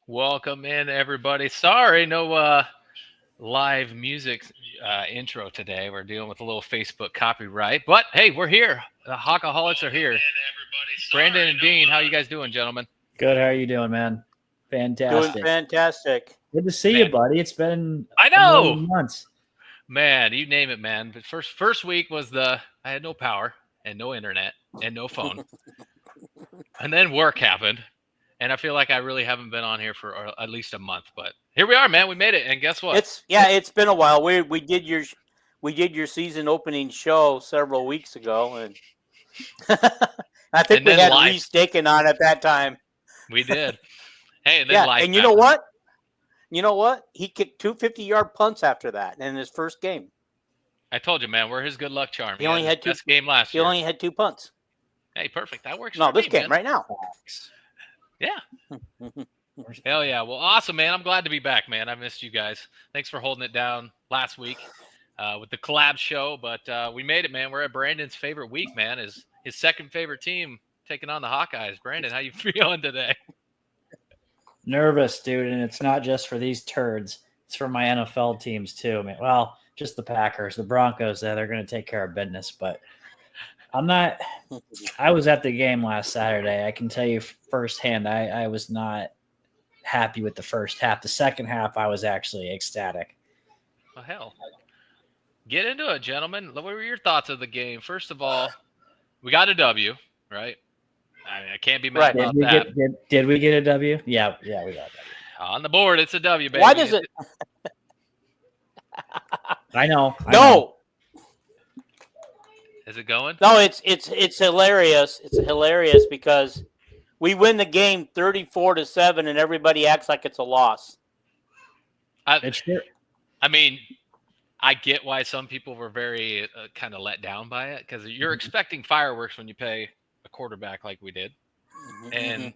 Welcome in, everybody. Sorry, no live music intro today. We're dealing with a little Facebook copyright, but hey, we're here. The Hockaholics are here. Brandon and Dean, how you guys doing, gentlemen? Good. How are you doing, man? Doing Fantastic. fantastic. Good to see you, buddy. It's been I a know, million months. man. You name it, man. But first week was I had no power and no internet and no phone, and then work happened. And I feel like I really haven't been on here for at least a month, but here we are, man. We made it, and guess what? It's been a while. We did your season opening show several weeks ago, and I think And we then had live. Reese Dakin on at that time. We did. Hey, and then live and you know what? You know what? He kicked 2 50-yard punts after that in his first game. I told you, man. We're his good luck charm. He only had his best game last He year. only had 2 punts. Hey, perfect. That works. No, for this me, game man. right now. Yeah. Hell yeah. Well, awesome, man. I'm glad to be back, man. I missed you guys. Thanks for holding it down last week with the collab show, but we made it, man. We're at Brandon's favorite week, man. His second favorite team taking on the Hawkeyes. Brandon, how you feeling today? Nervous, dude, and it's not just for these turds. It's for my NFL teams too, man. Well, just the Packers, the Broncos. They're going to take care of business, but I'm not. I was at the game last Saturday. I can tell you firsthand, I was not happy with the first half. The second half, I was actually ecstatic. Well, hell. Get into it, gentlemen. What were your thoughts of the game? First of all, we got a W, right? I can't be mad about that. Did we get a W? Yeah, we got a W. On the board, it's a W, baby. Why does it? I know. Is it going? No, it's hilarious. It's hilarious because we win the game 34-7, and everybody acts like it's a loss. I mean, I get why some people were very kind of let down by it because you're expecting fireworks when you pay a quarterback like we did. And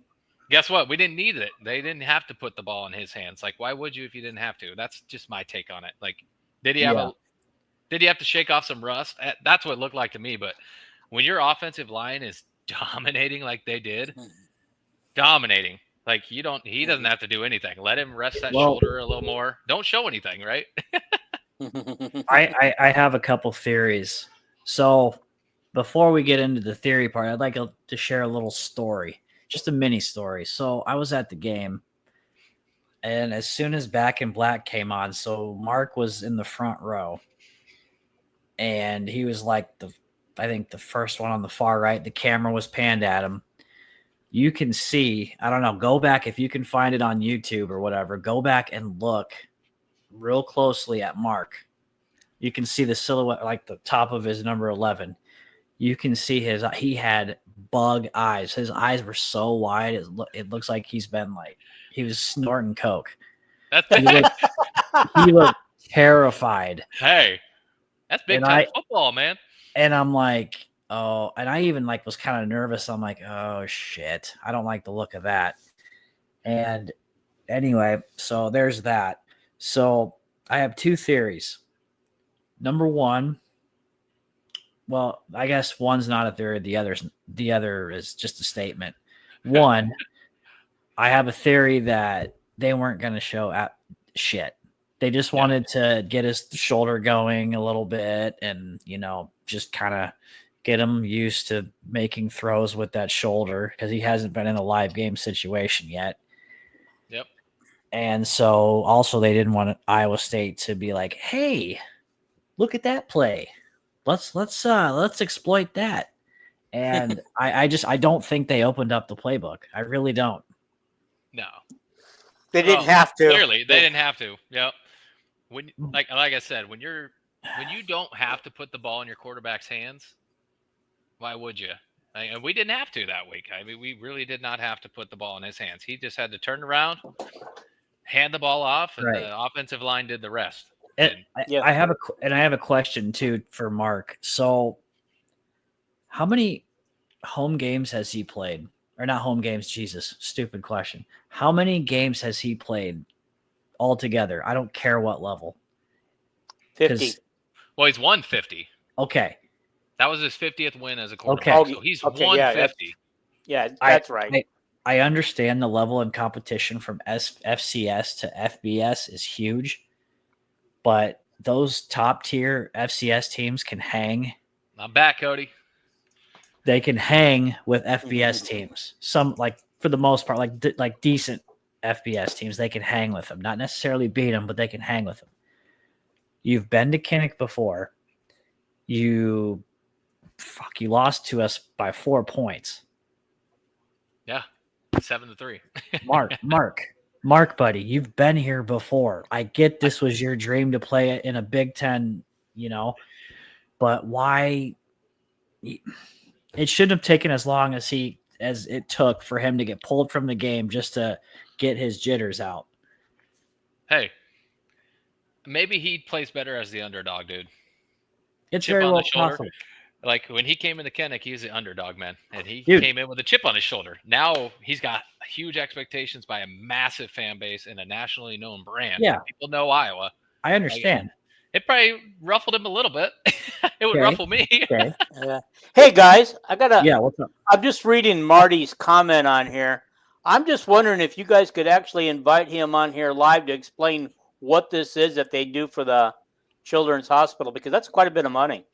guess what? We didn't need it. They didn't have to put the ball in his hands. Like, why would you if you didn't have to? That's just my take on it. Like, did he have to shake off some rust? That's what it looked like to me. But when your offensive line is dominating like they did, like he doesn't have to do anything. Let him rest that shoulder a little more. Don't show anything, right? I have a couple theories. So before we get into the theory part, I'd like to share a little story, just a mini story. So I was at the game, and as soon as Back in Black came on, so Mark was in the front row, and he was like I think the first one on the far right. The camera was panned at him. You can see, I don't know, go back if you can find it on YouTube or whatever. Go back and look real closely at Mark. You can see the silhouette, like the top of his number 11. You can see he had bug eyes. His eyes were so wide. It looks like he was snorting coke. He looked terrified. Hey, that's big time football, man. And I'm like, oh, and I even was kind of nervous. I'm like, oh shit, I don't like the look of that. And anyway, so there's that. So I have two theories. Number one, well, I guess one's not a theory. The other is just a statement. One, I have a theory that they weren't going to show shit. They just wanted to get his shoulder going a little bit and, just kind of get him used to making throws with that shoulder because he hasn't been in a live game situation yet. Yep. And so also they didn't want Iowa State to be like, hey, look at that play. Let's exploit that. And I don't think they opened up the playbook. I really don't. No. They didn't have to. Clearly, they didn't have to. Yep. When like I said, when you don't have to put the ball in your quarterback's hands, why would you? And we didn't have to that week. I mean, we really did not have to put the ball in his hands. He just had to turn around, hand the ball off, and the offensive line did the rest. I have a question too for Mark. So, how many home games has he played? Or not home games? Jesus, stupid question. How many games has he played altogether? I don't care what level. 50. Well, he's won 50. Okay. That was his 50th win as a quarterback. Okay. So he's won 50. Yeah, that's right. I understand the level of competition from FCS to FBS is huge, but those top tier FCS teams can hang. I'm back, Cody. They can hang with FBS teams. Some, like, for the most part, like decent FBS teams, they can hang with them. Not necessarily beat them, but they can hang with them. You've been to Kinnick before. You lost to us by 4 points. Yeah, 7-3. Mark, buddy, you've been here before. I get this was your dream to play it in a Big Ten, but why? It shouldn't have taken as long as it took for him to get pulled from the game just to get his jitters out. Hey, maybe he plays better as the underdog, dude. It's chip very on well the shoulder. possible. Like when he came into Kinnick, he was the underdog, man. And he came in with a chip on his shoulder. Now he's got huge expectations by a massive fan base and a nationally known brand. Yeah. People know Iowa. I understand. It probably ruffled him a little bit. It would ruffle me. Okay. Hey, guys, what's up? I'm just reading Marty's comment on here. I'm just wondering if you guys could actually invite him on here live to explain what this is that they do for the Children's Hospital, because that's quite a bit of money.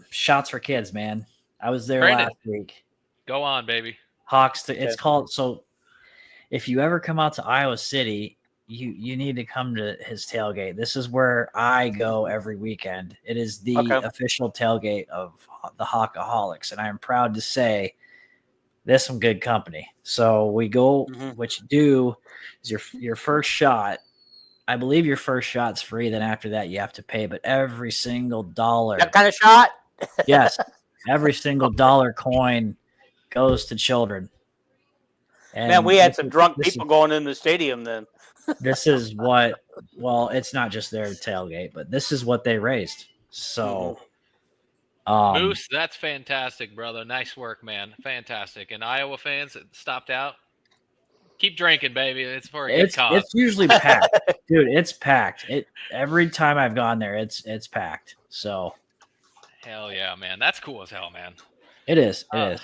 Shots for Kids, man. I was there Brandon, last week. Go on, baby. Hawks. It's called. So if you ever come out to Iowa City, you need to come to his tailgate. This is where I go every weekend. It is the official tailgate of the Hawkaholics, and I am proud to say there's some good company. So we go. What you do is your first shot. I believe your first shot's free. Then after that, you have to pay. But every single dollar, that kind of shot, yes, every single dollar coin goes to children. And man, we had some drunk people going in the stadium then. This is what, well, it's not just their tailgate, but this is what they raised. So, Moose, that's fantastic, brother. Nice work, man. Fantastic. And Iowa fans that stopped out, keep drinking, baby. It's for a good cause. It's usually packed, dude. It's packed. Every time I've gone there, it's packed. So, hell yeah, man. That's cool as hell, man. It is. It is.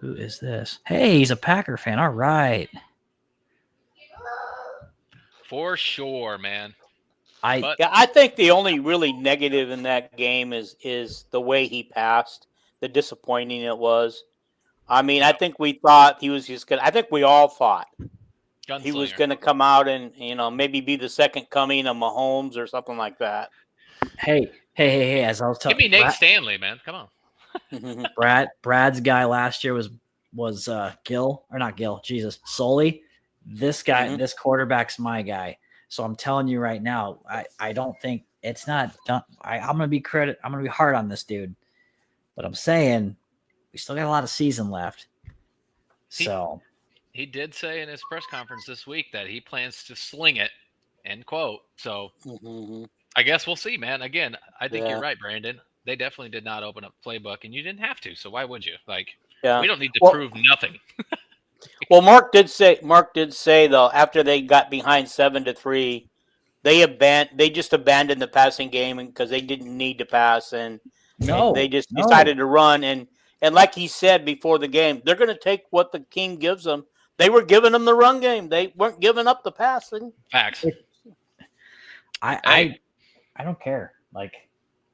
Who is this? Hey, he's a Packer fan. All right. For sure, man. I think the only really negative in that game is the way he passed, the disappointing it was. I mean, I think we thought he was just I think we all thought he was going to come out and, maybe be the second coming of Mahomes or something like that. Hey, as I was telling you. Give me Nate Stanley, man. Come on. Brad's guy last year was Gill, or not Gill, Jesus, Sully. This guy, this quarterback's my guy. So I'm telling you right now, I don't think it's not done. I'm gonna be hard on this dude, but I'm saying we still got a lot of season left. So he did say in his press conference this week that he plans to sling it, end quote. So I guess we'll see, man. Again, I think you're right, Brandon. They definitely did not open up playbook, and you didn't have to. So why would you? We don't need to prove nothing. Well, Mark did say though, after they got behind 7-3, they just abandoned the passing game because they didn't need to pass, and they just decided to run. And like he said before the game, they're going to take what the king gives them. They were giving them the run game. They weren't giving up the passing. Facts. I don't care.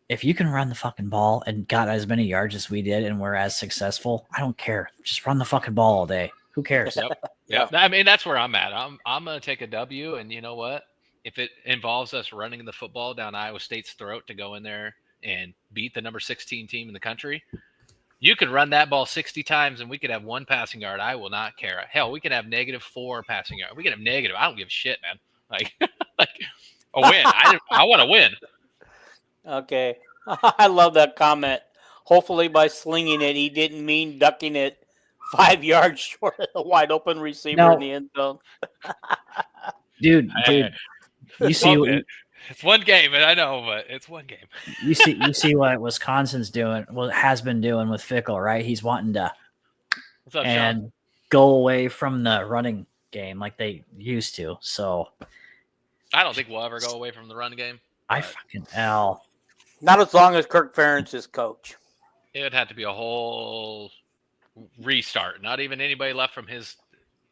If you can run the fucking ball and got as many yards as we did and we're as successful, I don't care. Just run the fucking ball all day. Who cares? Yep. I mean, that's where I'm at. I'm going to take a W, and you know what? If it involves us running the football down Iowa State's throat to go in there and beat the number 16 team in the country, you could run that ball 60 times and we could have one passing yard. I will not care. Hell, we could have -4 passing yard. We could have negative. I don't give a shit, man. A win. I want to win. Okay. I love that comment. Hopefully by slinging it, he didn't mean ducking it 5 yards short of the wide open receiver in the end zone. Dude, you see it's one game, and I know, but it's one game. You see what Wisconsin's doing, has been doing with Fickle, right? He's wanting to What's up, Sean? go away from the running game like they used to. So I don't think we'll ever go away from the run game. Not as long as Kirk Ferentz is coach. It would have to be a whole restart. Not even anybody left from his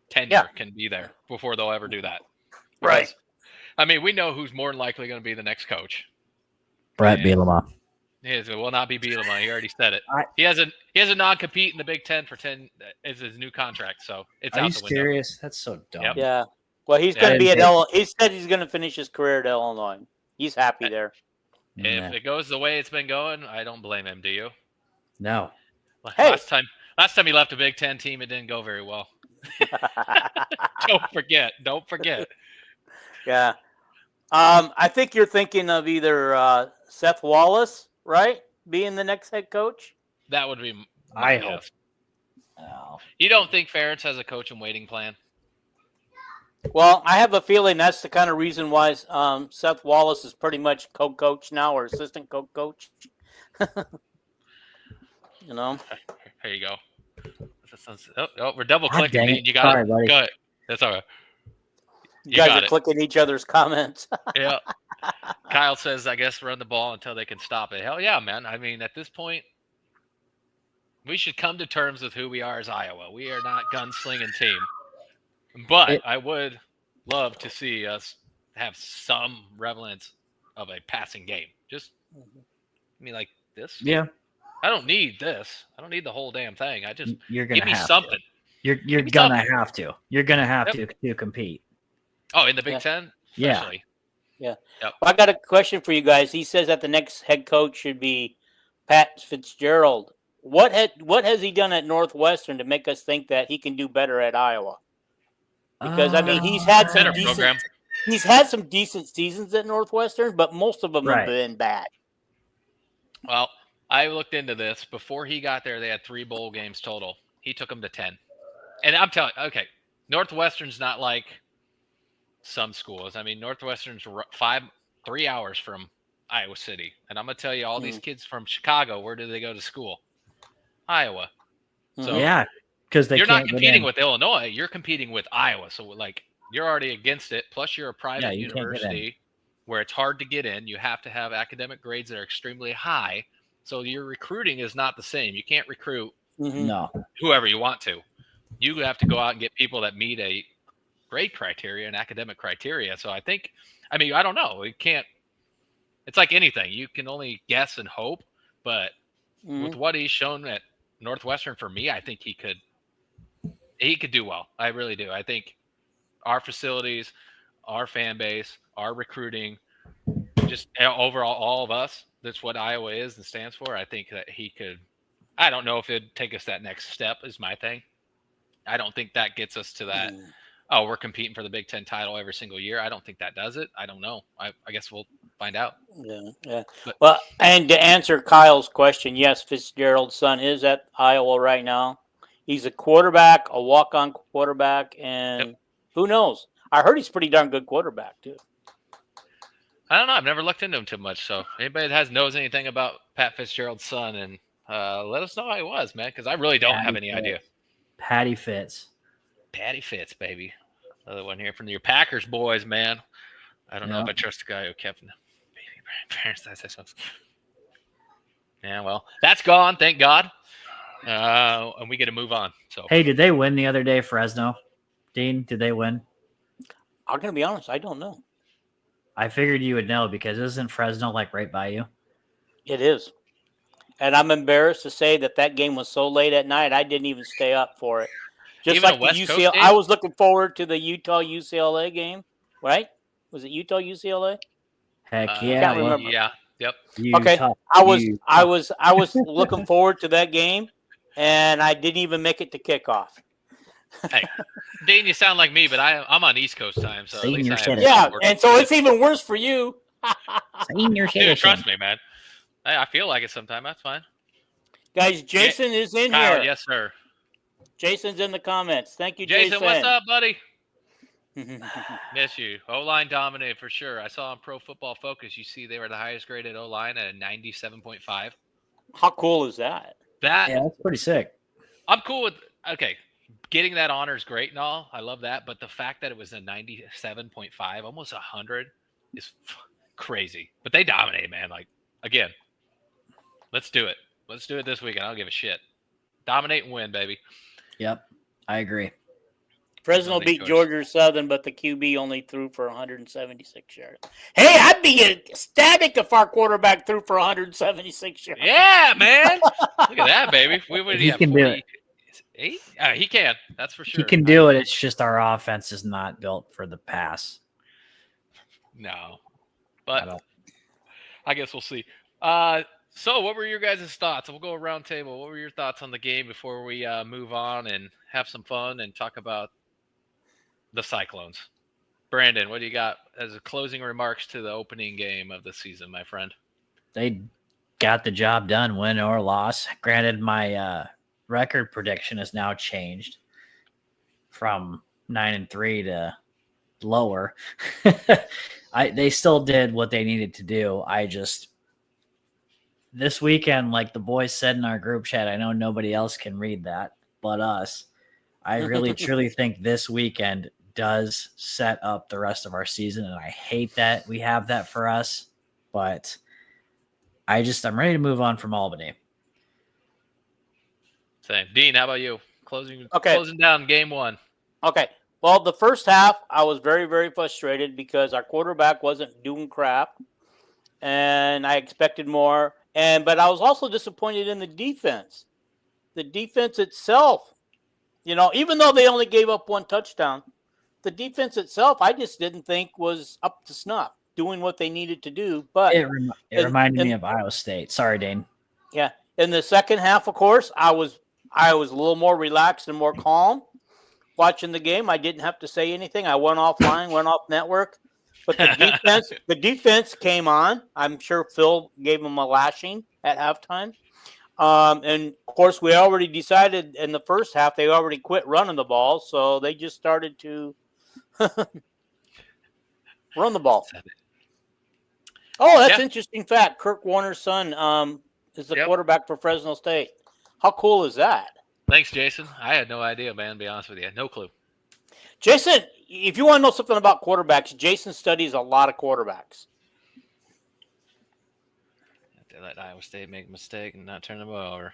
tenure can be there before they'll ever do that. Right. I mean, we know who's more than likely going to be the next coach. Brett Bielema. It will not be Bielema. He already said it. He has a non-compete in the Big Ten for 10 is his new contract, so it's out the window. Are you serious? That's so dumb. Yep. Yeah. Well, he's going to be at he said he's going to finish his career at Illinois. He's happy there. If it goes the way it's been going, I don't blame him. Do you? No. Hey. Last time he left a Big Ten team, it didn't go very well. Don't forget. Yeah. I think you're thinking of either Seth Wallace, right, being the next head coach. That would be. I hope. No. You don't think Ferentz has a coach and waiting plan? Well, I have a feeling that's the kind of reason why Seth Wallace is pretty much co-coach now or assistant co-coach. You know. Here you go. We're double clicking. You got Sorry, it. buddy. Go ahead. That's all right. You guys are clicking each other's comments. Yeah. Kyle says, I guess run the ball until they can stop it. Hell yeah, man. I mean, at this point, we should come to terms with who we are as Iowa. We are not gunslinging team. But I would love to see us have some relevance of a passing game. Just, like this. Yeah. I don't need this. I don't need the whole damn thing. You're gonna give me have something. To. You're gonna have to. You're gonna have to compete. Oh, in the Big Ten? Especially. Yeah. Yep. Well, I got a question for you guys. He says that the next head coach should be Pat Fitzgerald. What has he done at Northwestern to make us think that he can do better at Iowa? Because I mean, he's had some decent seasons at Northwestern, but most of them have been bad. Well, I looked into this. Before he got there, they had 3 bowl games total. He took them to 10. And I'm telling you, okay, Northwestern's not like some schools. I mean, Northwestern's 3 hours from Iowa City. And I'm going to tell you, all these kids from Chicago, where do they go to school? Iowa. So yeah, because you're not competing with Illinois. You're competing with Iowa. So, you're already against it. Plus, you're a private university where it's hard to get in. You have to have academic grades that are extremely high. So your recruiting is not the same. You can't recruit whoever you want to. You have to go out and get people that meet a grade criteria and academic criteria. So I don't know. It's like anything. You can only guess and hope. But with what he's shown at Northwestern, for me, I think he could do well. I really do. I think our facilities, our fan base, our recruiting, just overall, all of us, that's what Iowa is and stands for. I think that he could. I don't know if it'd take us that next step is my thing. I don't think that gets us to that. Oh, we're competing for the Big Ten title every single year. I don't think that does it. I don't know. I guess we'll find out. Yeah. Well, and to answer Kyle's question, yes, Fitzgerald's son is at Iowa right now. He's a quarterback, a walk-on quarterback, and who knows? I heard he's a pretty darn good quarterback too. I don't know. I've never looked into him too much. So anybody that knows anything about Pat Fitzgerald's son, and let us know how he was, man, because I really don't have any idea. Patty Fitz, baby. Another one here from your Packers boys, man. I don't know if I trust the guy who kept baby parents. Yeah, well, that's gone. Thank God. And we get to move on. So, hey, did they win the other day, Fresno? Dean, did they win? I'm gonna be honest. I don't know. I figured you would know because isn't Fresno right by you? It is. And I'm embarrassed to say that game was so late at night, I didn't even stay up for it. Just even like the UCLA, I was looking forward to the Utah-UCLA game, right? Was it Utah-UCLA? Heck yeah. I can't remember. Yeah. Yep. Okay. I was looking forward to that game, and I didn't even make it to kickoff. Hey, Dean, you sound like me, but I'm on East Coast time, so at least and so it's even worse for you. Senior Dude, trust me, man. I feel like it sometimes. That's fine. Guys, Jason is in Kyle, here. Yes, sir. Jason's in the comments. Thank you, Jason. What's up, buddy? Miss you. O-line dominated for sure. I saw on Pro Football Focus, you see they were the highest graded O-line at a 97.5. How cool is that? Yeah, that's pretty sick. I'm cool with getting that honor is great and all. I love that. But the fact that it was a 97.5, almost 100, is crazy. But they dominated, man. Again, let's do it. Let's do it this weekend. I don't give a shit. Dominate and win, baby. Yep, I agree. Fresno beat Georgia Southern, but the QB only threw for 176 yards. Hey, I'd be ecstatic if our quarterback threw for 176 yards. Yeah, man. Look at that, baby. He can do it. He can. That's for sure. He can do it. It's just our offense is not built for the pass. No. But I guess we'll see. So what were your guys' thoughts? We'll go around table. What were your thoughts on the game before we move on and have some fun and talk about the Cyclones? Brandon, what do you got as a closing remarks to the opening game of the season, my friend? They got the job done, win or loss. Granted, my record prediction has now changed from 9-3 to lower. They still did what they needed to do. This weekend, like the boys said in our group chat, I know nobody else can read that but us. I really, truly think this weekend does set up the rest of our season, and I hate that we have that for us, but I'm ready to move on from Albany. Same. Dean, how about you? Closing down game one. Okay. Well, the first half, I was very, very frustrated because our quarterback wasn't doing crap, and I expected more. But I was also disappointed in the defense. The defense itself, even though they only gave up one touchdown, the defense itself, I just didn't think was up to snuff, doing what they needed to do. But it reminded me of Iowa State. Sorry, Dane. Yeah. In the second half, of course, I was a little more relaxed and more calm watching the game. I didn't have to say anything. I went offline, went off network. But the defense came on. I'm sure Phil gave them a lashing at halftime. And, of course, we already decided in the first half they already quit running the ball, so they just started to run the ball. Oh, that's interesting fact. Kirk Warner's son is the quarterback for Fresno State. How cool is that? Thanks, Jason. I had no idea, man, to be honest with you. No clue. Jason, if you want to know something about quarterbacks, Jason studies a lot of quarterbacks. They let Iowa State make a mistake and not turn them over.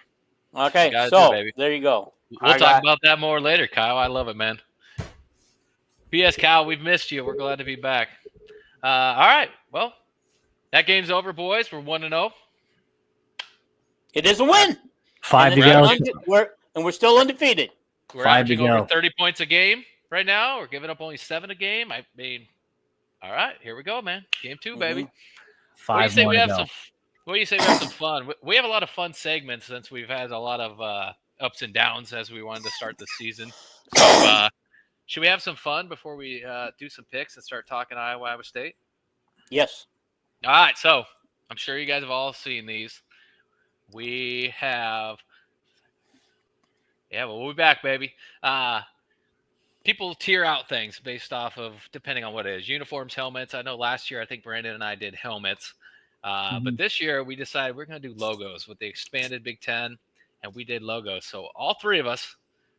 Okay, so there you go. We'll talk about that more later, Kyle. I love it, man. P.S. Kyle, we've missed you. We're glad to be back. All right. Well, that game's over, boys. We're 1-0. It is a win. 5 to go. We're still undefeated. We're averaging over 30 points a game right now. We're giving up only 7 a game. I mean, all right, here we go, man. Game 2, baby. 5 What do you say we have some fun? We have a lot of fun segments since we've had a lot of ups and downs as we wanted to start the season. So should we have some fun before we do some picks and start talking Iowa State? Yes. All right, so I'm sure you guys have all seen these. We have we'll be back, baby. People tier out things based off of depending on what it is. Uniforms, helmets. I know last year I think Brandon and I did helmets. But this year we decided we're going to do logos with the expanded Big Ten, and we did logos. So all 3 of us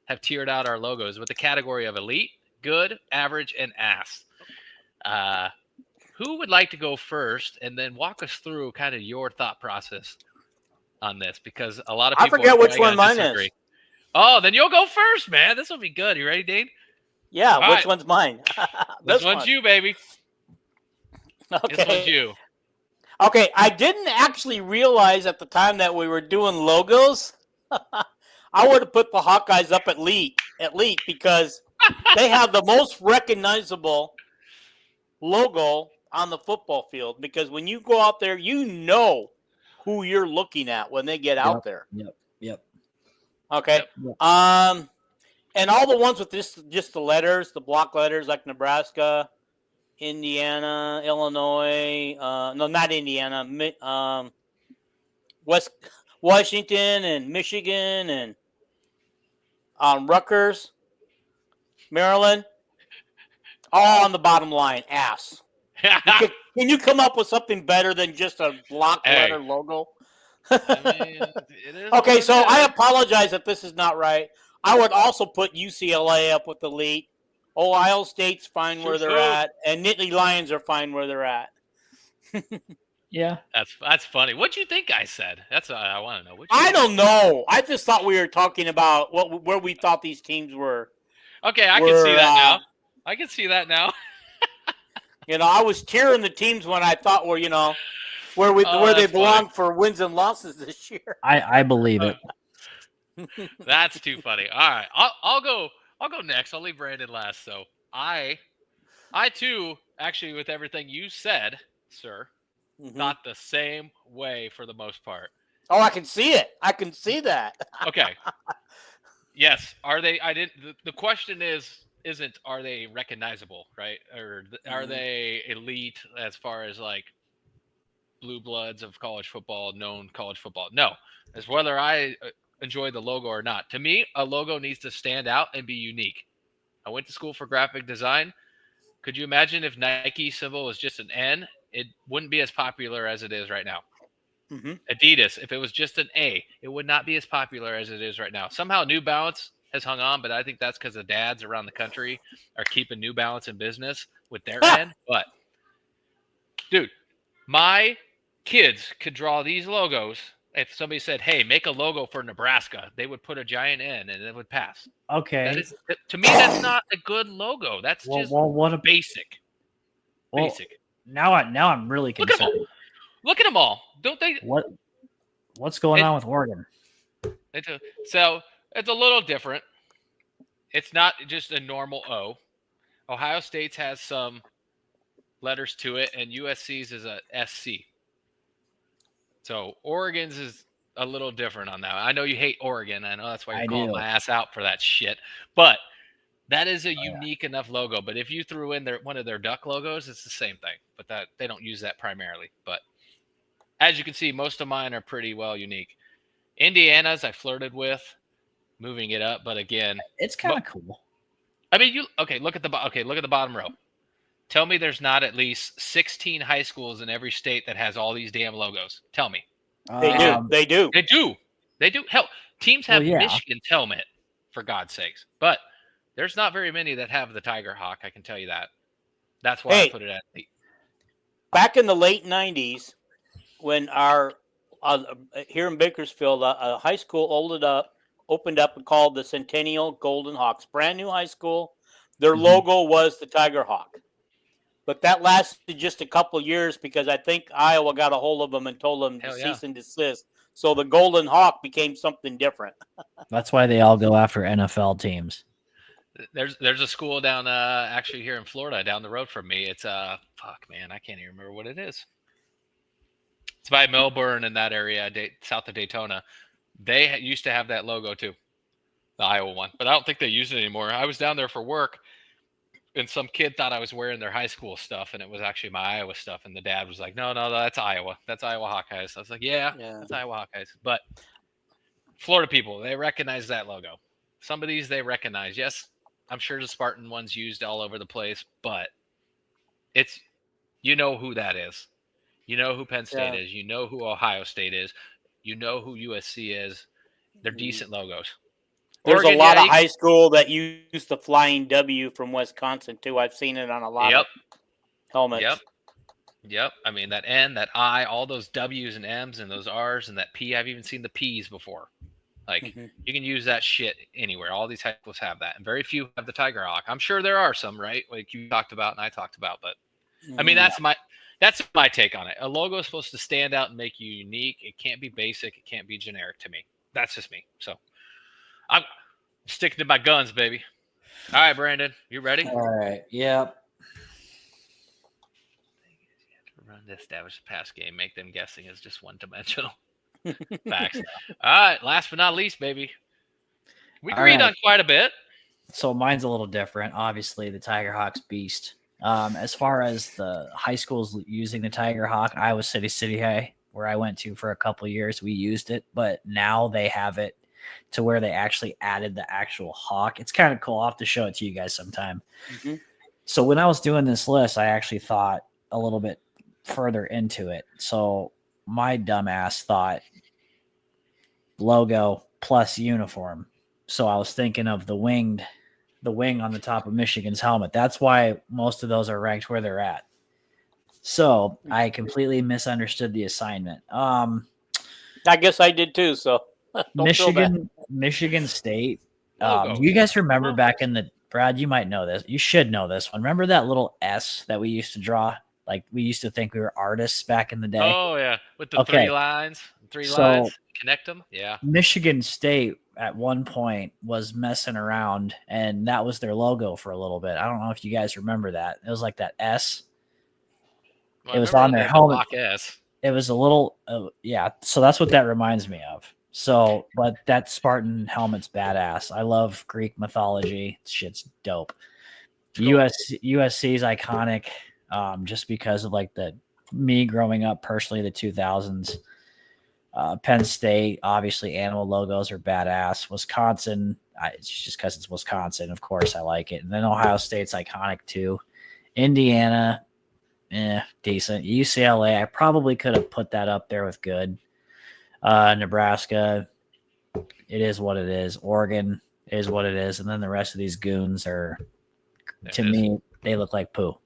have tiered out our logos with the category of elite, good, average, and ass. Who would like to go first and then walk us through kind of your thought process on this? Because a lot of people I forget which one mine is. Oh, then you'll go first, man. This will be good. You ready, Dane? Yeah, all which one's mine? This one's you, baby. Okay. This one's you. Okay, I didn't actually realize at the time that we were doing logos. I would have put the Hawkeyes up at elite because they have the most recognizable logo on the football field. Because when you go out there, you know who you're looking at when they get out there. Yep. Okay. Yep. And all the ones with just the letters, the block letters, like Nebraska, Indiana, Illinois. No, not Indiana. Washington and Michigan and Rutgers, Maryland. All on the bottom line. Ass. Can you come up with something better than just a block letter logo? Okay, so I apologize if this is not right. I would also put UCLA up with elite. Ohio State's fine where they're at, and Nittany Lions are fine where they're at. Yeah. That's funny. What'd you think I said? That's what I want to know. I don't know. I just thought we were talking about where we thought these teams were. Okay, I can see that now. I can see that now. I was cheering the teams when I thought were, where they belong for wins and losses this year. I believe it. That's too funny. All right, I'll go next. I'll leave Brandon last. So I too, actually, with everything you said, sir, thought the same way for the most part. Oh, I can see it. I can see that. Okay. Yes. Are they? I didn't. The question isn't are they recognizable, right? Or are they elite as far as like blue bloods of college football, known college football? No. It's whether I enjoy the logo or not. To me, a logo needs to stand out and be unique. I went to school for graphic design. Could you imagine if Nike symbol was just an N? It wouldn't be as popular as it is right now. Adidas, if it was just an A, it would not be as popular as it is right now. Somehow New Balance has hung on, but I think that's because the dads around the country are keeping New Balance in business with their N. But, dude, my kids could draw these logos. If somebody said, hey, make a logo for Nebraska, they would put a giant N and it would pass. Okay. To me, that's not a good logo. That's basic. Basic. Now I'm really concerned. Look at them all. Don't they? What's going on with Oregon? So it's a little different. It's not just a normal O. Ohio State's has some letters to it, and USC's is a SC. So Oregon's is a little different on that. I know you hate Oregon. I know that's why you're calling my ass out for that shit. But that is a unique enough logo. But if you threw in one of their duck logos, it's the same thing. But that they don't use that primarily. But as you can see, most of mine are pretty well unique. Indiana's I flirted with moving it up, but again, it's kind of cool. I mean, look at the bottom row. Tell me there's not at least 16 high schools in every state that has all these damn logos. Tell me. They do. Hell, teams have Michigan's helmet, for God's sakes. But there's not very many that have the Tiger Hawk, I can tell you that. That's why I put it at 8. Back in the late 90s, when our here in Bakersfield, a high school opened up and called the Centennial Golden Hawks, brand new high school. Their logo was the Tiger Hawk, but that lasted just a couple of years because I think Iowa got a hold of them and told them to cease and desist. So the Golden Hawk became something different. That's why they all go after NFL teams. There's a school down actually here in Florida, down the road from me. It's I can't even remember what it is. It's by Melbourne in that area, south of Daytona. They used to have that logo too, the Iowa one, but I don't think they use it anymore. I was down there for work, and some kid thought I was wearing their high school stuff, and it was actually my Iowa stuff. And the dad was like, "No, that's Iowa. That's Iowa Hawkeyes." I was like, "Yeah. That's Iowa Hawkeyes." But Florida people, they recognize that logo. Some of these they recognize. Yes, I'm sure the Spartan one's used all over the place, but it's who that is. You know who Penn State is. You know who Ohio State is. You know who USC is. They're decent logos. There's Oregon, a lot of high school that use the Flying W from Wisconsin, too. I've seen it on a lot of helmets. Yep. I mean, that N, that I, all those W's and M's and those R's and that P. I've even seen the P's before. Like, you can use that shit anywhere. All these high schools have that. And very few have the Tiger Hawk. I'm sure there are some, right? Like you talked about and I talked about. But, I mean, that's my take on it. A logo is supposed to stand out and make you unique. It can't be basic. It can't be generic to me. That's just me. So I'm sticking to my guns, baby. All right, Brandon, you ready? All right. Yep. Run to establish a pass game. Make them guessing is just one-dimensional. Facts. All right. Last but not least, baby. We agreed on quite a bit. So mine's a little different. Obviously, the Tiger Hawk's beast. As far as the high schools using the Tiger Hawk, Iowa City High, where I went to for a couple of years, we used it, but now they have it to where they actually added the actual hawk. It's kind of cool. I'll have to show it to you guys sometime. So when I was doing this list, I actually thought a little bit further into it. So my dumbass thought logo plus uniform. So I was thinking of the wing on the top of Michigan's helmet. That's why most of those are ranked where they're at. So I completely misunderstood the assignment. I guess I did too. So don't feel bad. Michigan State. Logos. Do you guys remember back in the Brad? You might know this. You should know this one. Remember that little S that we used to draw? Like we used to think we were artists back in the day. Oh yeah, with the three lines, connect them. Yeah. Michigan State at one point was messing around, and that was their logo for a little bit. I don't know if you guys remember that. It was like that S. Well, it was on their helmet. Block S. It was a little, yeah. So that's what that reminds me of. So, but that Spartan helmet's badass. I love Greek mythology. Shit's dope. Cool. USC is iconic, just because of like me growing up personally, the 2000s. Penn State, obviously, animal logos are badass. Wisconsin, it's just because it's Wisconsin, of course, I like it. And then Ohio State's iconic too. Indiana, decent. UCLA, I probably could have put that up there with good. Nebraska, it is what it is. Oregon is what it is. And then the rest of these goons are, me, they look like poo.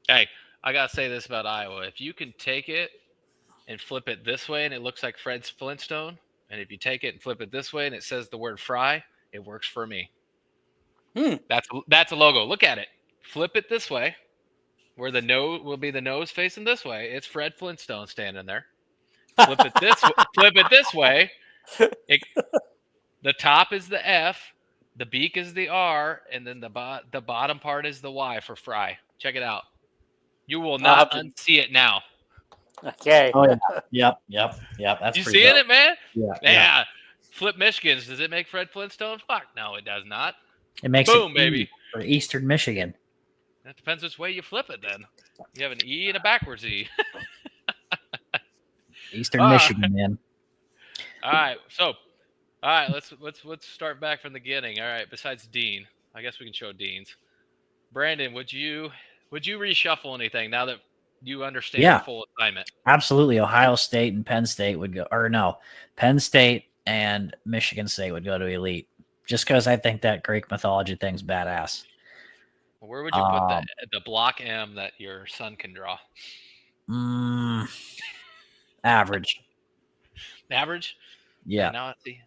Hey, I got to say this about Iowa. If you can take it and flip it this way and it looks like Fred Flintstone, and if you take it and flip it this way and it says the word fry, it works for me. That's a logo. Look at it. Flip it this way, where the nose will be the nose facing this way. It's Fred Flintstone standing there. Flip it this way. The top is the F, the beak is the R, and then the bottom part is the Y for fry. Check it out. You will not unsee it now. Okay. Oh yeah. Yep. That's you seeing dope. it, man? Yeah. Flip Michigan's. Does it make Fred Flintstone? Fuck no, it does not. It makes boom, baby. For Eastern Michigan. That depends which way you flip it. Then you have an E and a backwards E. Eastern Michigan, man. All right, so let's start back from the beginning. All right, besides Dean, I guess we can show Dean's. Brandon, would you reshuffle anything now that you understand the full assignment? Absolutely. Ohio State and Penn State would go, or no, Penn State and Michigan State would go to elite, just because I think that Greek mythology thing's badass. Where would you put the block M that your son can draw? Average. Average? Yeah. Now let's see.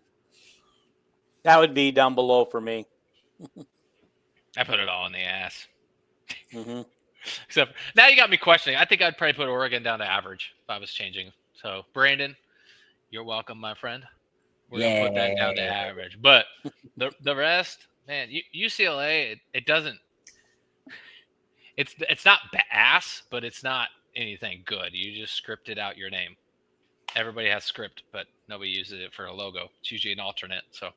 That would be down below for me. I put it all in the ass. Mm-hmm. Except now you got me questioning. I think I'd probably put Oregon down to average if I was changing. So Brandon, you're welcome, my friend. We're gonna put that down to average. But the rest, man, UCLA, it doesn't. It's not ass, but it's not anything good. You just scripted out your name. Everybody has script, but nobody uses it for a logo. It's usually an alternate. So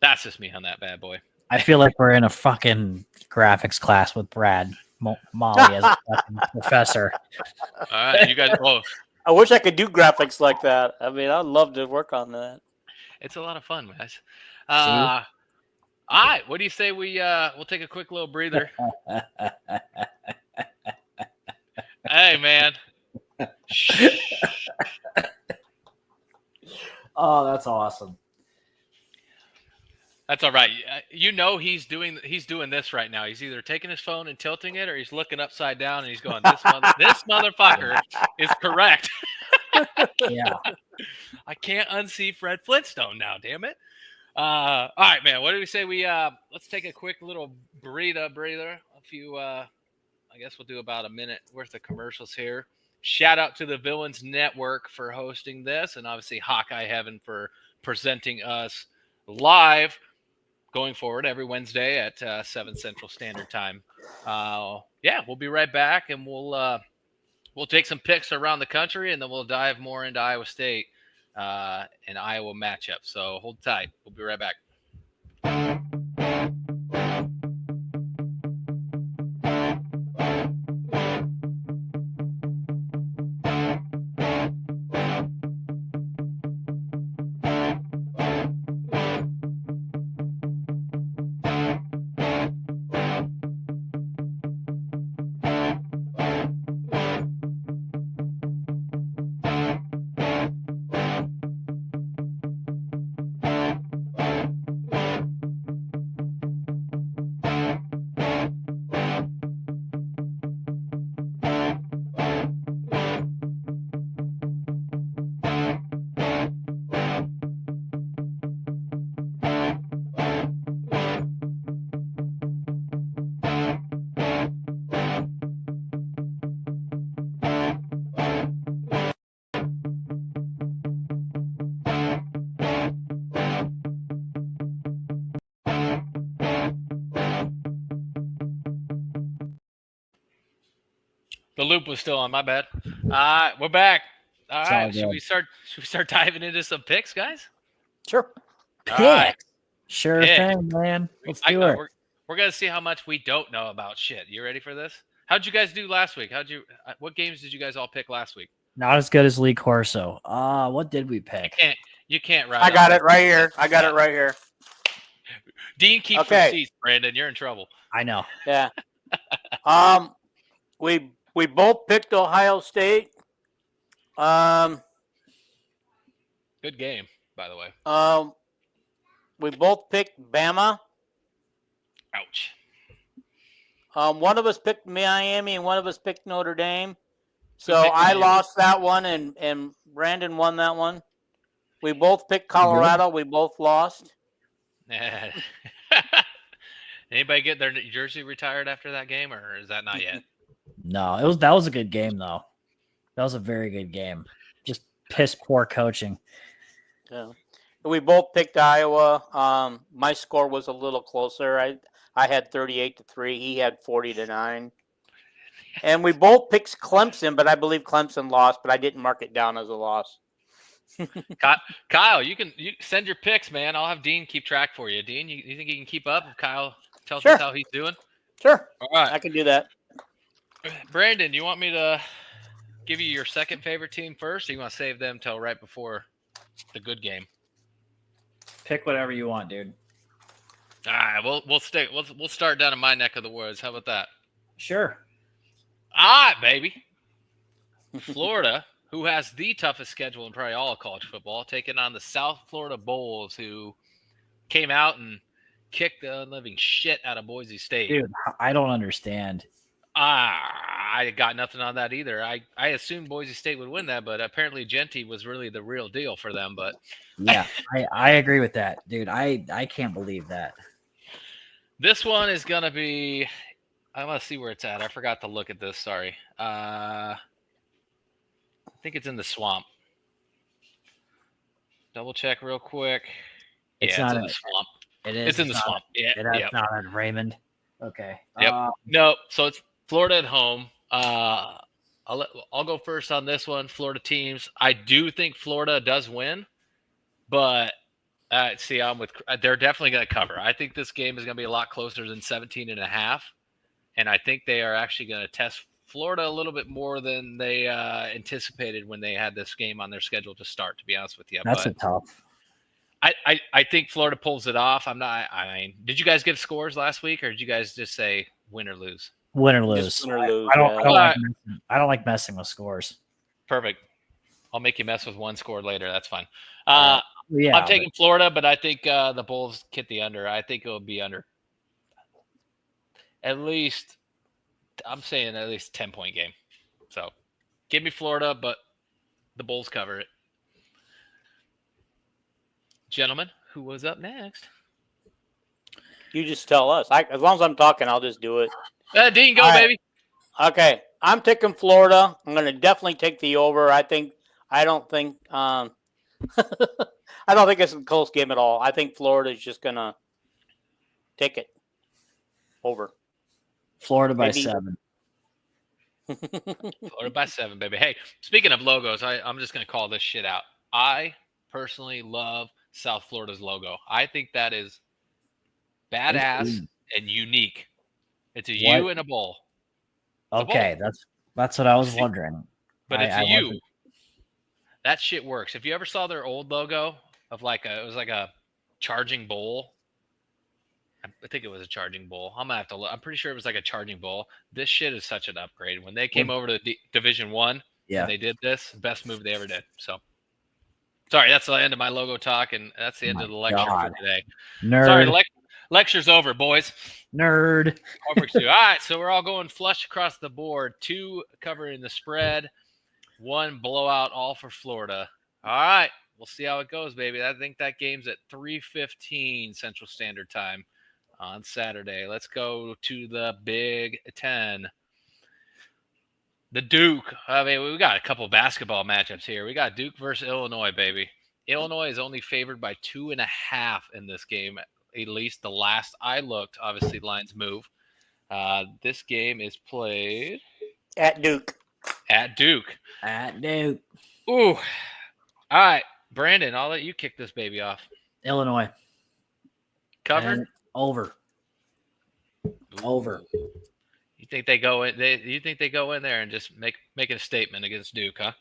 that's just me on that bad boy. I feel like we're in a fucking graphics class with Brad Molly as a fucking professor. All right, you guys. Oh, I wish I could do graphics like that. I mean, I'd love to work on that. It's a lot of fun, guys. All right, what do you say we'll take a quick little breather? Hey, man. Oh, that's awesome. That's all right. You know he's doing this right now. He's either taking his phone and tilting it, or he's looking upside down and he's going, "This motherfucker is correct." Yeah. I can't unsee Fred Flintstone now. Damn it. All right, man. What do we say we let's take a quick little breather. A few. I guess we'll do about a minute worth of commercials here. Shout out to the Villains Network for hosting this, and obviously Hawkeye Heaven for presenting us live going forward every Wednesday at 7 Central Standard Time. We'll be right back, and we'll take some picks around the country, and then we'll dive more into Iowa State and Iowa matchup. So hold tight. We'll be right back. The loop was still on. My bad. We're back. All It's all right. Should good. we start diving into some picks, guys? Sure. All right. Picks. Sure Pick. thing, man. Let's do it. We're gonna see how much we don't know about shit. You ready for this? How'd you guys do last week? What games did you guys all pick last week? Not as good as Lee Corso. What did we pick? You can't write. I got it right here. I got it right here. Dean keeps receipts, Brandon. You're in trouble. I know. Yeah. We both picked Ohio State. Good game, by the way. We both picked Bama. Ouch. One of us picked Miami and one of us picked Notre Dame. So picked I Miami? lost that one and Brandon won that one. We both picked Colorado. We both lost. Anybody get their jersey retired after that game, or is that not yet? No, that was a good game though. That was a very good game. Just piss poor coaching. Yeah. We both picked Iowa. My score was a little closer. I had 38-3. He had 40-9. And we both picked Clemson, but I believe Clemson lost, but I didn't mark it down as a loss. Kyle, you send your picks, man. I'll have Dean keep track for you. Dean, you think you can keep up if Kyle tells us how he's doing? Sure. All right. I can do that. Brandon, you want me to give you your second favorite team first, or you want to save them till right before the good game? Pick whatever you want, dude. All right, we'll start down in my neck of the woods. How about that? Sure. All right, baby. Florida, who has the toughest schedule in probably all of college football, taking on the South Florida Bulls, who came out and kicked the living shit out of Boise State. Dude, I don't understand. I got nothing on that either. I assumed Boise State would win that, but apparently Genty was really the real deal for them. But yeah, I agree with that, dude. I can't believe that. This one is gonna be. I want to see where it's at. I forgot to look at this. Sorry. I think it's in the swamp. Double check real quick. It's in the swamp. It is. It's in the swamp. Yeah. It's not at Raymond. Okay. Yep. No. So it's Florida at home. I'll go first on this one. Florida teams. I do think Florida does win, but they're definitely going to cover. I think this game is going to be a lot closer than 17.5, and I think they are actually going to test Florida a little bit more than they anticipated when they had this game on their schedule to start. To be honest with you, that's a tough. I think Florida pulls it off. Did you guys give scores last week, or did you guys just say win or lose? Win or lose. Just win or lose. I don't like messing with scores. Perfect. I'll make you mess with one score later. That's fine. Yeah, I'm taking Florida, but I think the Bulls hit the under. I think it will be under. At least, I'm saying at least 10-point game. So, give me Florida, but the Bulls cover it. Gentlemen, who was up next? You just tell us. As long as I'm talking, I'll just do it. Dean, go, baby. Okay, I'm taking Florida. I'm going to definitely take the over. I don't think it's a close game at all. I think Florida is just going to take it over. Florida by 7. Florida by 7, baby. Hey, speaking of logos, I'm just going to call this shit out. I personally love South Florida's logo. I think that is badass and unique. It's a U and a bull. Okay, that's what I was wondering. But it's a U. That shit works. If you ever saw their old logo of it was like a charging bull. I think it was a charging bull. I'm gonna have to look. I'm pretty sure it was like a charging bull. This shit is such an upgrade. When they came over to Division 1, and they did this, best move they ever did. So, sorry, that's the end of my logo talk, and that's the end of the lecture for today. Nerd. Sorry, lecture's over, boys. Nerd. Homework's due. All right, so we're all going flush across the board. 2 covering the spread, 1 blowout, all for Florida. All right, we'll see how it goes, baby. I think that game's at 3:15 Central Standard Time on Saturday. Let's go to the Big Ten. The Duke. I mean, we got a couple basketball matchups here. We got Duke versus Illinois, baby. Illinois is only favored by 2.5 in this game. At least the last I looked. Obviously, lines move. This game is played At Duke. At Duke. At Duke. Ooh. All right, Brandon, I'll let you kick this baby off. Illinois. Covered? And over. Ooh. Over. You think they go in? You think they go in there and just make a statement against Duke, huh?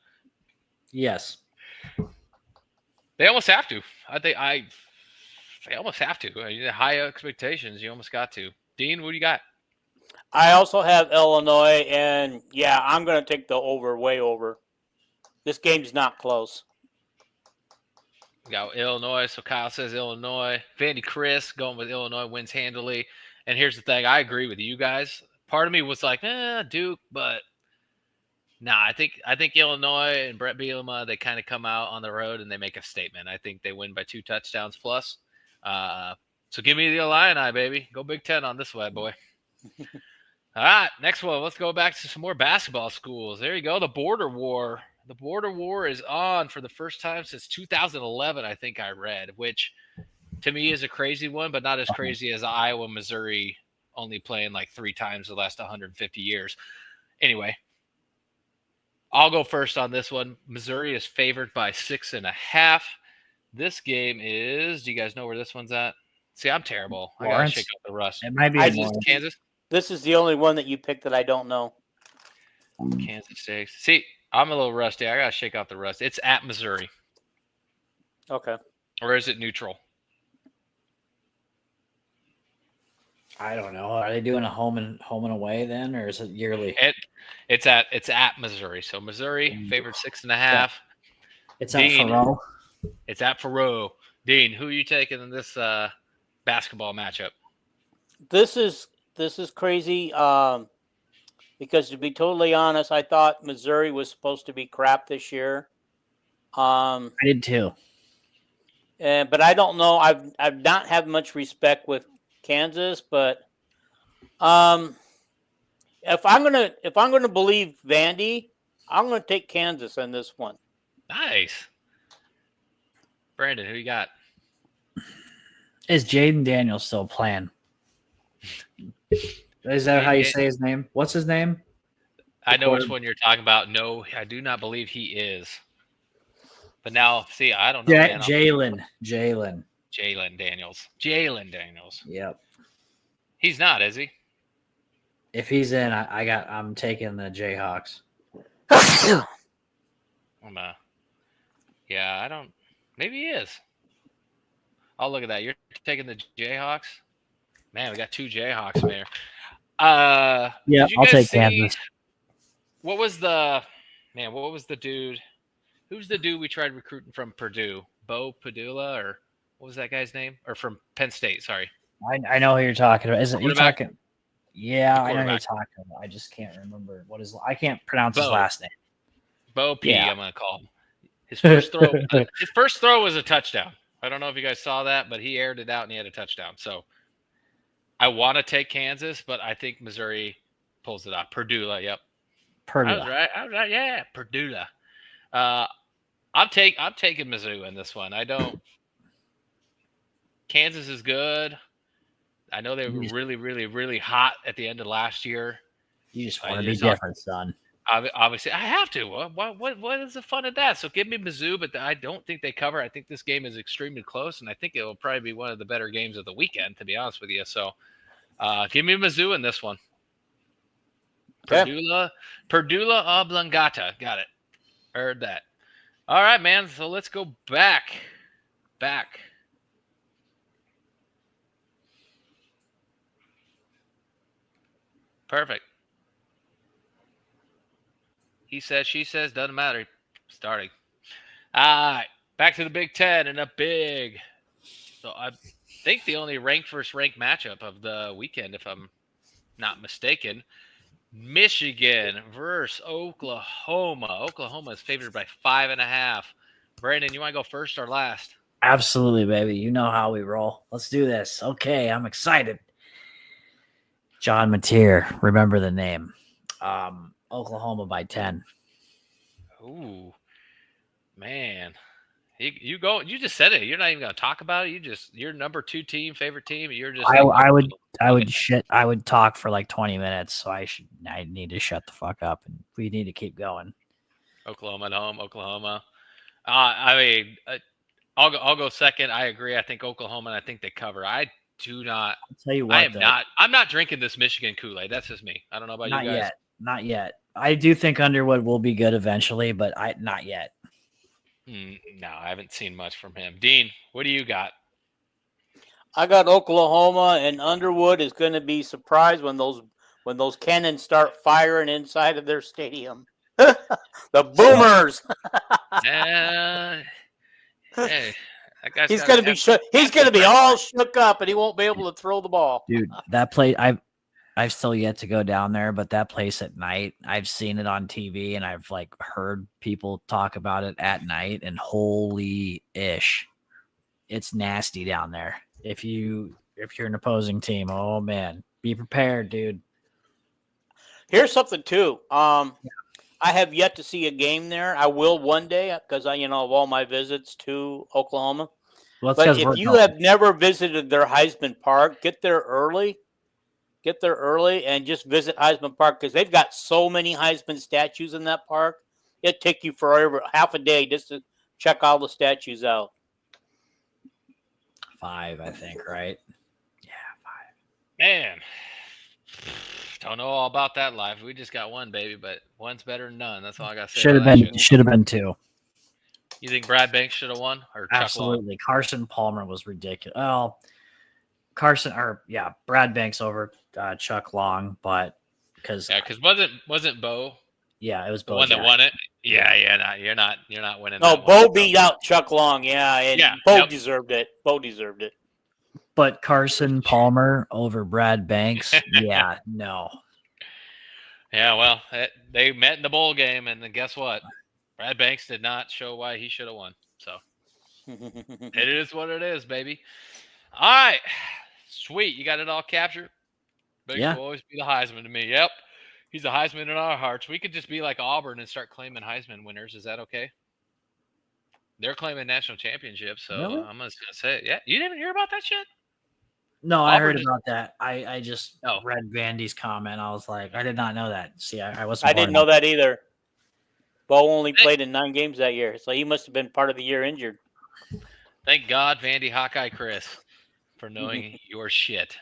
Yes. They almost have to. They almost have to. High expectations. You almost got to. Dean, what do you got? I also have Illinois, and yeah, I'm going to take the over, way over. This game's not close. We got Illinois, so Kyle says Illinois. Vandy Chris going with Illinois, wins handily. And here's the thing, I agree with you guys. Part of me was like, Duke, but nah, I think Illinois and Brett Bielema, they kind of come out on the road and they make a statement. I think they win by 2 touchdowns plus. So give me the Illini, baby. Go Big Ten on this way, boy. All right, next one. Let's go back to some more basketball schools. There you go. The border war. The border war is on for the first time since 2011, I think I read, which to me is a crazy one, but not as crazy as Iowa, Missouri only playing like 3 times the last 150 years. Anyway, I'll go first on this one. Missouri is favored by 6.5. This game is, do you guys know where this one's at? See, I'm terrible. I got to shake up the rust. It might be Kansas. This is the only one that you picked that I don't know. Kansas State. See, I'm a little rusty. I got to shake off the rust. It's at Missouri. Okay. Or is it neutral? I don't know. Are they doing a home and away then, or is it yearly? It's at Missouri. So Missouri favored 6.5. It's at Faroe. It's at Faroe. Dean, who are you taking in this basketball matchup? This is crazy. Because to be totally honest, I thought Missouri was supposed to be crap this year. I did too. But I don't know. I've not had much respect with Kansas, but if I'm gonna believe Vandy, I'm gonna take Kansas in this one. Nice. Brandon, who you got? Is Jaden Daniels still playing? Is that how you say his name? What's his name? I know which one you're talking about. No, I do not believe he is. But now, see, I don't know. Jalen Daniels. Jalen Daniels. Yep. He's not, is he? If he's in, I'm taking the Jayhawks. Yeah, I don't. Maybe he is. I'll look at that. You're taking the Jayhawks? Man, we got 2 Jayhawks there. Yeah, I'll take Kansas. What was the dude? Who's the dude we tried recruiting from Purdue? Bo Padula, or what was that guy's name? Or from Penn State, sorry. I know who you're talking about. Isn't you talking? Yeah, I know who you're talking about. I just can't remember I can't pronounce his last name. Bo P, yeah. I'm gonna call him. His first throw was a touchdown. I don't know if you guys saw that, but he aired it out and he had a touchdown. So I want to take Kansas, but I think Missouri pulls it off. Purdue, yep. Purdue. I was right. Yeah, Purdue. I'm taking Mizzou in this one. I don't. Kansas is good. I know they were really, really, really hot at the end of last year. You just want to be different, son. Obviously, I have to. What is the fun of that? So give me Mizzou, but I don't think they cover. I think this game is extremely close, and I think it will probably be one of the better games of the weekend, to be honest with you. So give me Mizzou in this one. Okay. Perdula Oblongata. Got it. Heard that. All right, man. So let's go back. Perfect. He says, she says, doesn't matter. Starting. All right. Back to the Big Ten and a big. So I think the only ranked versus ranked matchup of the weekend, if I'm not mistaken. Michigan versus Oklahoma. Oklahoma is favored by 5.5. Brandon, you want to go first or last? Absolutely, baby. You know how we roll. Let's do this. Okay, I'm excited. John Mateer, remember the name. Oklahoma by 10. Ooh, man. You go. You just said it. You're not even going to talk about it. Your number 2 team, favorite team. You're just. I would talk for like 20 minutes. So I need to shut the fuck up, and we need to keep going. Oklahoma at home. Oklahoma. I mean, I'll go second. I agree. I think Oklahoma, and I think they cover. I do not. I'll tell you what, I'm not drinking this Michigan Kool-Aid. That's just me. I don't know about you guys. Not yet. I do think Underwood will be good eventually, but not yet. No, I haven't seen much from him. Dean, what do you got? I got Oklahoma, and Underwood is going to be surprised when those cannons start firing inside of their stadium. The Boomers. Hey, he's going to be shook. He's going to be all shook up, and he won't be able to throw the ball. Dude, that play, I've still yet to go down there, but that place at night, I've seen it on TV, and I've like heard people talk about it at night, and holy ish, it's nasty down there. If you're an opposing team, oh man, be prepared, dude. Here's something too. I have yet to see a game there. I will one day because of all my visits to Oklahoma. But if you have never visited their Heisman Park, get there early. Get there early and just visit Heisman Park because they've got so many Heisman statues in that park. It'd take you forever, half a day just to check all the statues out. 5, I think, right? Yeah, 5. Man, don't know all about that life. We just got one, baby, but one's better than none. That's all I got to say. Should have been 2. You think Brad Banks should have won? Or absolutely. Carson Palmer was ridiculous. Well, Brad Banks over Chuck Long, but because wasn't Bo? Yeah, it was Bo. The one that won it. Yeah, you're not winning. No, Bo beat out Chuck Long. Yeah, and Bo deserved it. Bo deserved it. But Carson Palmer over Brad Banks, yeah, no. Yeah, well, they met in the bowl game, and then guess what? Brad Banks did not show why he should have won. So it is what it is, baby. All right. Sweet. You got it all captured? Banks will always be the Heisman to me. Yep. He's a Heisman in our hearts. We could just be like Auburn and start claiming Heisman winners. Is that okay? They're claiming national championships, so really? I'm just going to say it. Yeah. You didn't hear about that shit? No, Auburn I heard about that. I just read Vandy's comment. I was like, I did not know that. See, I wasn't. I didn't know that either. Bo only played in 9 games that year, so he must have been part of the year injured. Thank God, Vandy Hawkeye Chris, for knowing your shit.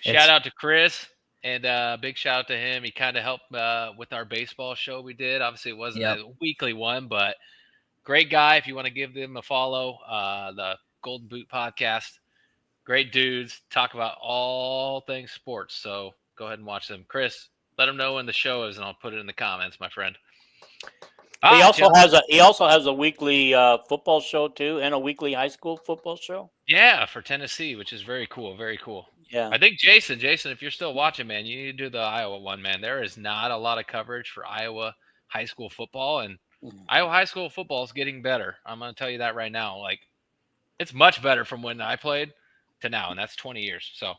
Shout out to Chris, and big shout out to him. He kind of helped with our baseball show we did. Obviously, it wasn't a weekly one, but great guy. If you want to give them a follow, the Golden Boot Podcast. Great dudes. Talk about all things sports. So go ahead and watch them. Chris, let them know when the show is, and I'll put it in the comments, my friend. He also has a weekly football show too, and a weekly high school football show. Yeah, for Tennessee, which is very cool. Very cool. Yeah, I think Jason, if you're still watching, man, you need to do the Iowa one, man. There is not a lot of coverage for Iowa high school football, and Iowa high school football is getting better. I'm going to tell you that right now. Like, it's much better from when I played to now, and that's 20 years. So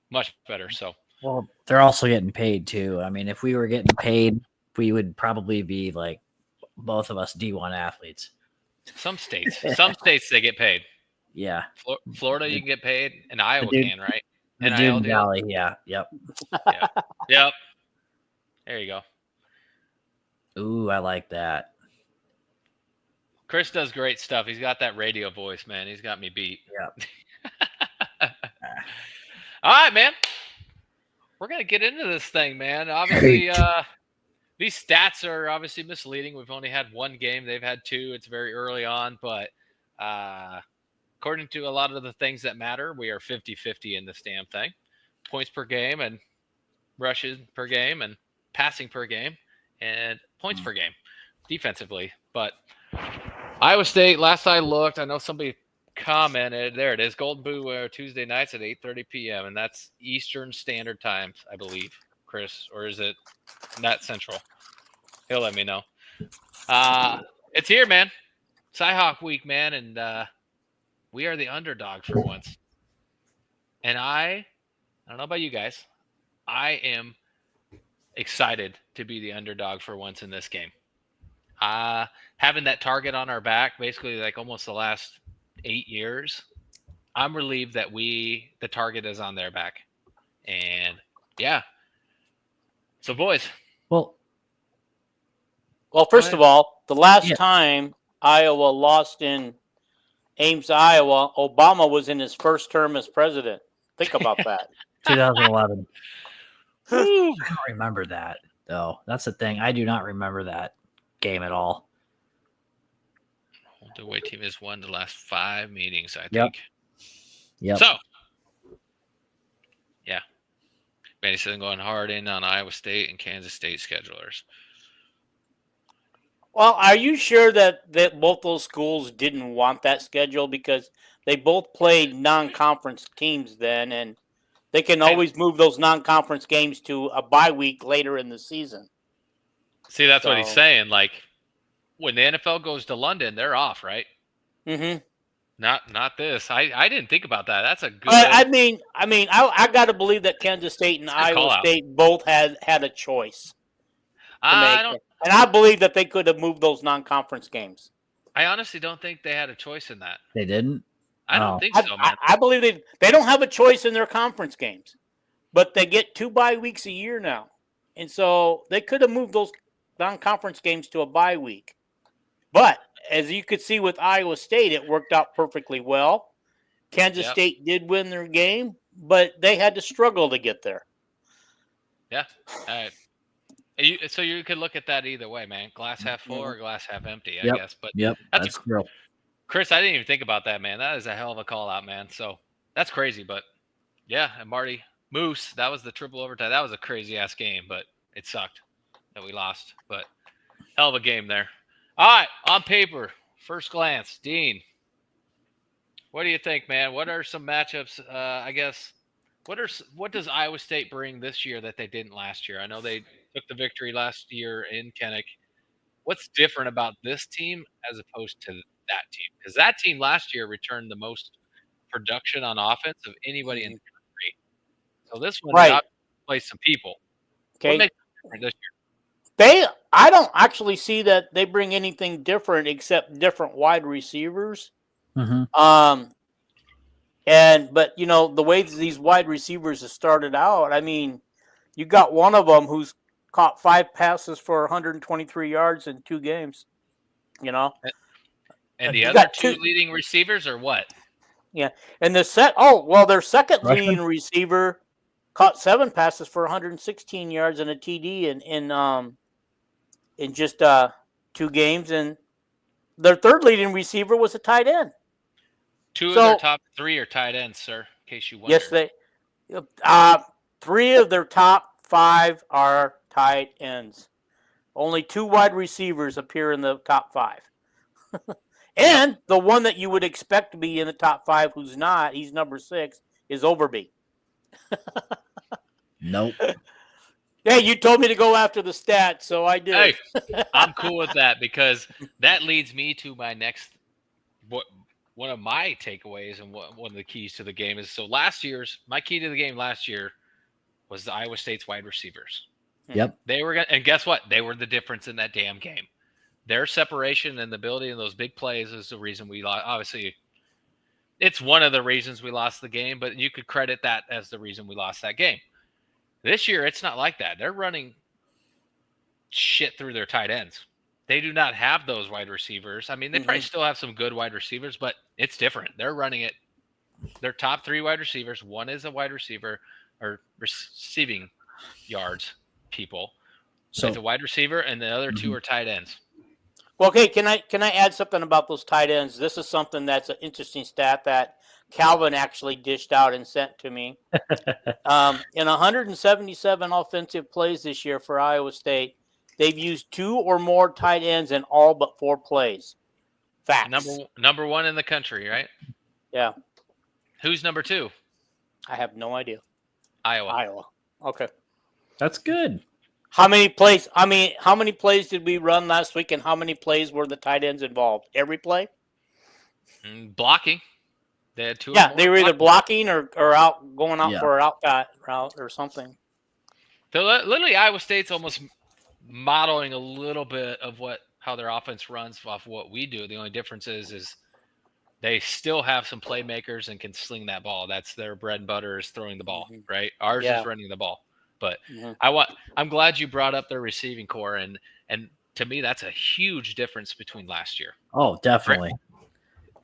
much better. So well, they're also getting paid too. I mean, if we were getting paid, we would probably be like both of us D1 athletes. Some states they get paid. Yeah. Florida, you can get paid, and Iowa can, right? The Dune Valley, yeah. Yep. Yep. There you go. Ooh, I like that. Chris does great stuff. He's got that radio voice, man. He's got me beat. Yep. All right, man. We're going to get into this thing, man. Obviously, these stats are obviously misleading. We've only had 1 game. They've had 2. It's very early on, but according to a lot of the things that matter, we are 50-50 in this damn thing. Points per game and rushes per game and passing per game and points per game defensively. But Iowa State, last I looked, I know somebody commented, there it is, Golden Boot Tuesday nights at 8:30 p.m., and that's Eastern Standard Time, I believe, Chris, or is it not Central? He'll let me know. It's here, man. Cyhawk week, man, and we are the underdog for once. And I don't know about you guys, I am excited to be the underdog for once in this game. Having that target on our back, basically like almost the last 8 years, I'm relieved that the target is on their back. And yeah. So boys. Well, first of all, the last time Iowa lost in Ames, Iowa, Obama was in his first term as president. Think about that. 2011. I don't remember that, though. That's the thing. I do not remember that game at all. The away team has won the last 5 meetings, I Yep. think. Yep. So, yeah. Manny said going hard in on Iowa State and Kansas State schedulers. Well, are you sure that both those schools didn't want that schedule because they both played non-conference teams then, and they can always move those non-conference games to a bye week later in the season? See, that's what he's saying. Like, when the NFL goes to London, they're off, right? Mm-hmm. Not this. I didn't think about that. That's a good. I got to believe that Kansas State and Iowa State both had a choice. And I believe that they could have moved those non-conference games. I honestly don't think they had a choice in that. They didn't? I don't think so, man. I believe they don't have a choice in their conference games, but they get 2 bye weeks a year now. And so they could have moved those non-conference games to a bye week. But as you could see with Iowa State, it worked out perfectly well. Kansas State did win their game, but they had to struggle to get there. Yeah. All right. So you could look at that either way, man. Glass half full or glass half empty, I guess. But that's true. Chris, I didn't even think about that, man. That is a hell of a call out, man. So that's crazy. But yeah, and Marty Moose, that was the triple overtime. That was a crazy ass game, but it sucked that we lost. But hell of a game there. All right, on paper, first glance, Dean, what do you think, man? What are some matchups? I guess what does Iowa State bring this year that they didn't last year? I know they took the victory last year in Kenneck. What's different about this team as opposed to that team? Because that team last year returned the most production on offense of anybody in the country. So this one plays some people. Okay. What makes it different this year? I don't actually see that they bring anything different except different wide receivers. Mm-hmm. But you know, the way these wide receivers have started out, I mean, you got one of them who's caught 5 passes for 123 yards in 2 games. You know, and the other 2 leading receivers are what? Yeah, and their second leading receiver caught 7 passes for 116 yards and a TD in just 2 games, and their third leading receiver was a tight end. 2 of their top 3 are tight ends, sir. In case you wonder. Yes, 3 of their top 5 are tight ends. Only 2 wide receivers appear in the top 5. And the one that you would expect to be in the top 5, who's not, he's number 6, is Overby. Nope. Hey, you told me to go after the stats, so I did. Hey, I'm cool with that because that leads me to my next. One of my takeaways and one of the keys to the game is my key to the game last year was the Iowa State's wide receivers. Yep. And guess what? They were the difference in that damn game. Their separation and the ability in those big plays is the reason we lost. Obviously, it's one of the reasons we lost the game, but you could credit that as the reason we lost that game. This year, it's not like that. They're running shit through their tight ends. They do not have those wide receivers. I mean, they probably still have some good wide receivers, but it's different. They're running it. Their top 3 wide receivers, one is a wide receiver or receiving yards people. So it's a wide receiver, and the other 2 are tight ends. Well, okay, can I add something about those tight ends? This is something that's an interesting stat that Calvin actually dished out and sent to me. In 177 offensive plays this year for Iowa State, they've used 2 or more tight ends in all but 4 plays. Facts. Number 1 in the country, right? Yeah. Who's number 2? I have no idea. Iowa. Okay. That's good. How many plays? How many plays did we run last week, and how many plays were the tight ends involved? Every play? Blocking. They had 2. Yeah, they were either blocking or out going out for an out route or something. So literally, Iowa State's almost modeling a little bit of how how their offense runs off what we do. The only difference is they still have some playmakers and can sling that ball. That's their bread and butter is throwing the ball, right? Ours is running the ball. But I'm glad you brought up their receiving core, and to me that's a huge difference between last year. Oh, definitely.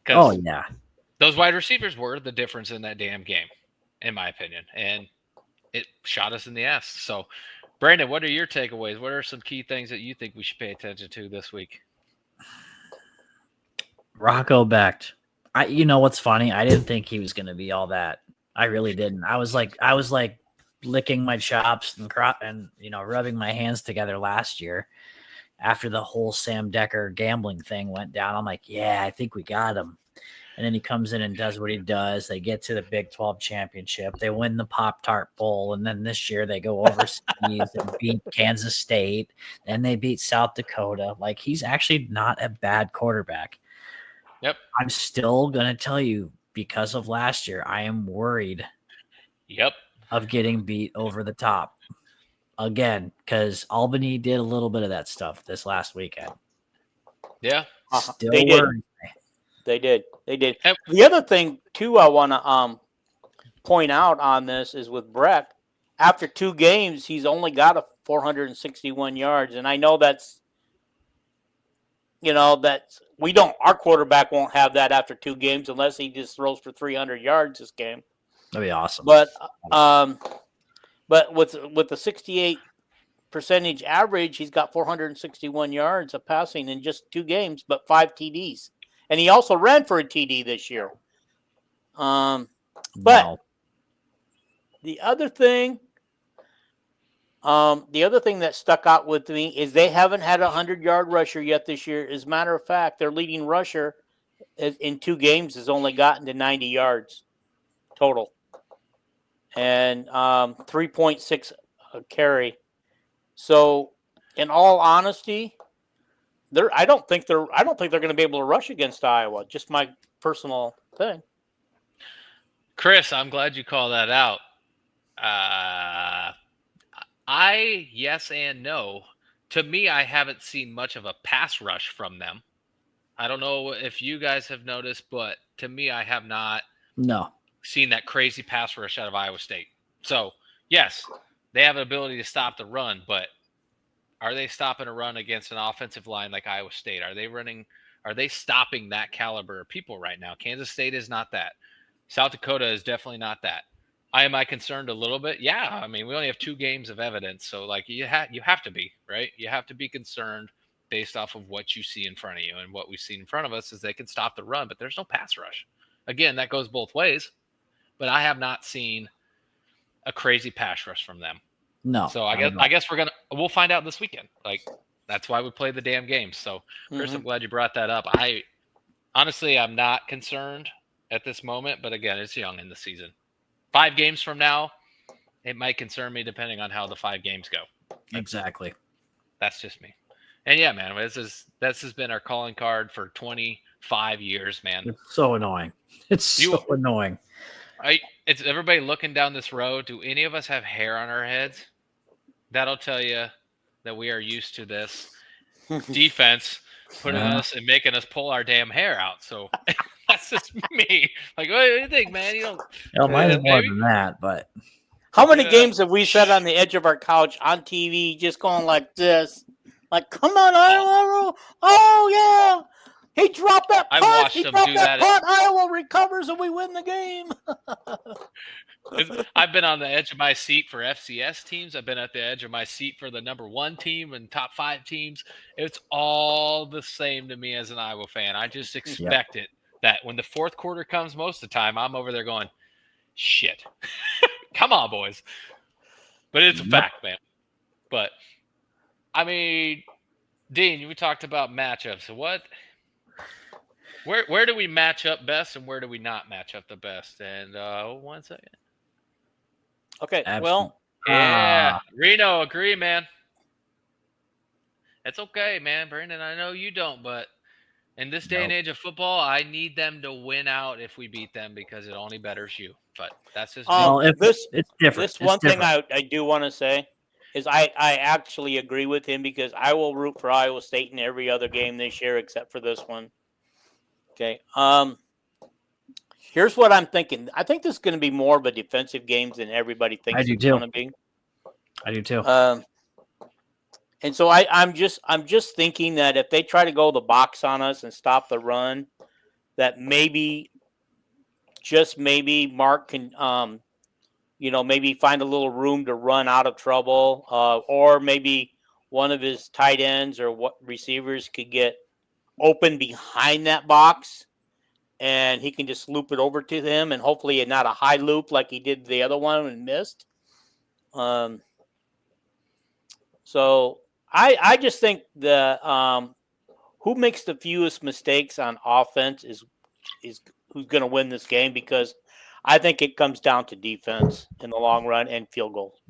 Right? Oh yeah. Those wide receivers were the difference in that damn game, in my opinion, and it shot us in the ass. So, Brandon, what are your takeaways? What are some key things that you think we should pay attention to this week? Rocco Becht. You know what's funny? I didn't think he was going to be all that. I really didn't. I was like licking my chops and rubbing my hands together last year after the whole Sam Decker gambling thing went down. I'm like, yeah, I think we got him. And then he comes in and does what he does. They get to the Big 12 championship. They win the Pop-Tart Bowl. And then this year they go overseas and beat Kansas State. Then they beat South Dakota. Like, he's actually not a bad quarterback. Yep. I'm still going to tell you, because of last year, I am worried of getting beat over the top again, because Albany did a little bit of that stuff this last weekend. Yeah. Still they worried. They did. The other thing, too, I want to point out on this is with Breck, after 2 games, he's only got 461 yards. And I know that's our quarterback won't have that after 2 games unless he just throws for 300 yards this game. That'd be awesome. But with the 68% average, he's got 461 yards of passing in just 2 games, but 5 TDs. And he also ran for a TD this year. But the other thing that stuck out with me is they haven't had a 100-yard rusher yet this year. As a matter of fact, their leading rusher in 2 games has only gotten to 90 yards total, and 3.6 a carry. So, in all honesty, I don't think they're going to be able to rush against Iowa. Just my personal thing. Chris, I'm glad you called that out. Yes and no. To me, I haven't seen much of a pass rush from them. I don't know if you guys have noticed, but to me, I have not seen that crazy pass rush out of Iowa State. So, yes, they have an ability to stop the run, but are they stopping a run against an offensive line like Iowa State? Are they stopping that caliber of people right now? Kansas State is not that. South Dakota is definitely not that. Am I concerned a little bit? Yeah. I mean, we only have 2 games of evidence. So, like, you have to be, right? You have to be concerned based off of what you see in front of you. And what we see in front of us is they can stop the run, but there's no pass rush. Again, that goes both ways. But I have not seen a crazy pass rush from them. No. So I guess we'll find out this weekend. Like, that's why we play the damn games. So, Chris, I'm glad you brought that up. I'm not concerned at this moment, but again, it's young in the season. 5 games from now, it might concern me depending on how the 5 games go. Exactly. That's just me. And yeah, man, this has been our calling card for 25 years, man. It's so annoying. So annoying. It's everybody looking down this road. Do any of us have hair on our heads? That'll tell you that we are used to this defense putting us and making us pull our damn hair out. So that's just me. Like, what do you think, man? Mine is more than that, but how many games have we sat on the edge of our couch on TV just going like this? Like, come on, Iowa! Oh yeah! He dropped that punt. I've watched him do that. Iowa recovers and we win the game. I've been on the edge of my seat for FCS teams. I've been at the edge of my seat for the number 1 team and top 5 teams. It's all the same to me as an Iowa fan. I just expect it that when the 4th quarter comes, most of the time, I'm over there going, shit. Come on, boys. But it's a fact, man. But, I mean, Dean, we talked about matchups. Where do we match up best and where do we not match up the best? And 1 second. Okay, well. Yeah, Reno, agree, man. It's okay, man. Brandon, I know you don't, but in this day and age of football, I need them to win out if we beat them because it only betters you. But that's just it's different. This one thing I do want to say is I actually agree with him because I will root for Iowa State in every other game this year except for this one. Okay. Here's what I'm thinking. I think this is going to be more of a defensive game than everybody thinks it's going to be. I do too. And so I'm just thinking that if they try to go the box on us and stop the run, that maybe Mark can maybe find a little room to run out of trouble, or maybe one of his tight ends or what receivers could get open behind that box, and he can just loop it over to him, and hopefully not a high loop like he did the other one and missed. So I just think the who makes the fewest mistakes on offense is who's going to win this game, because I think it comes down to defense in the long run and field goals.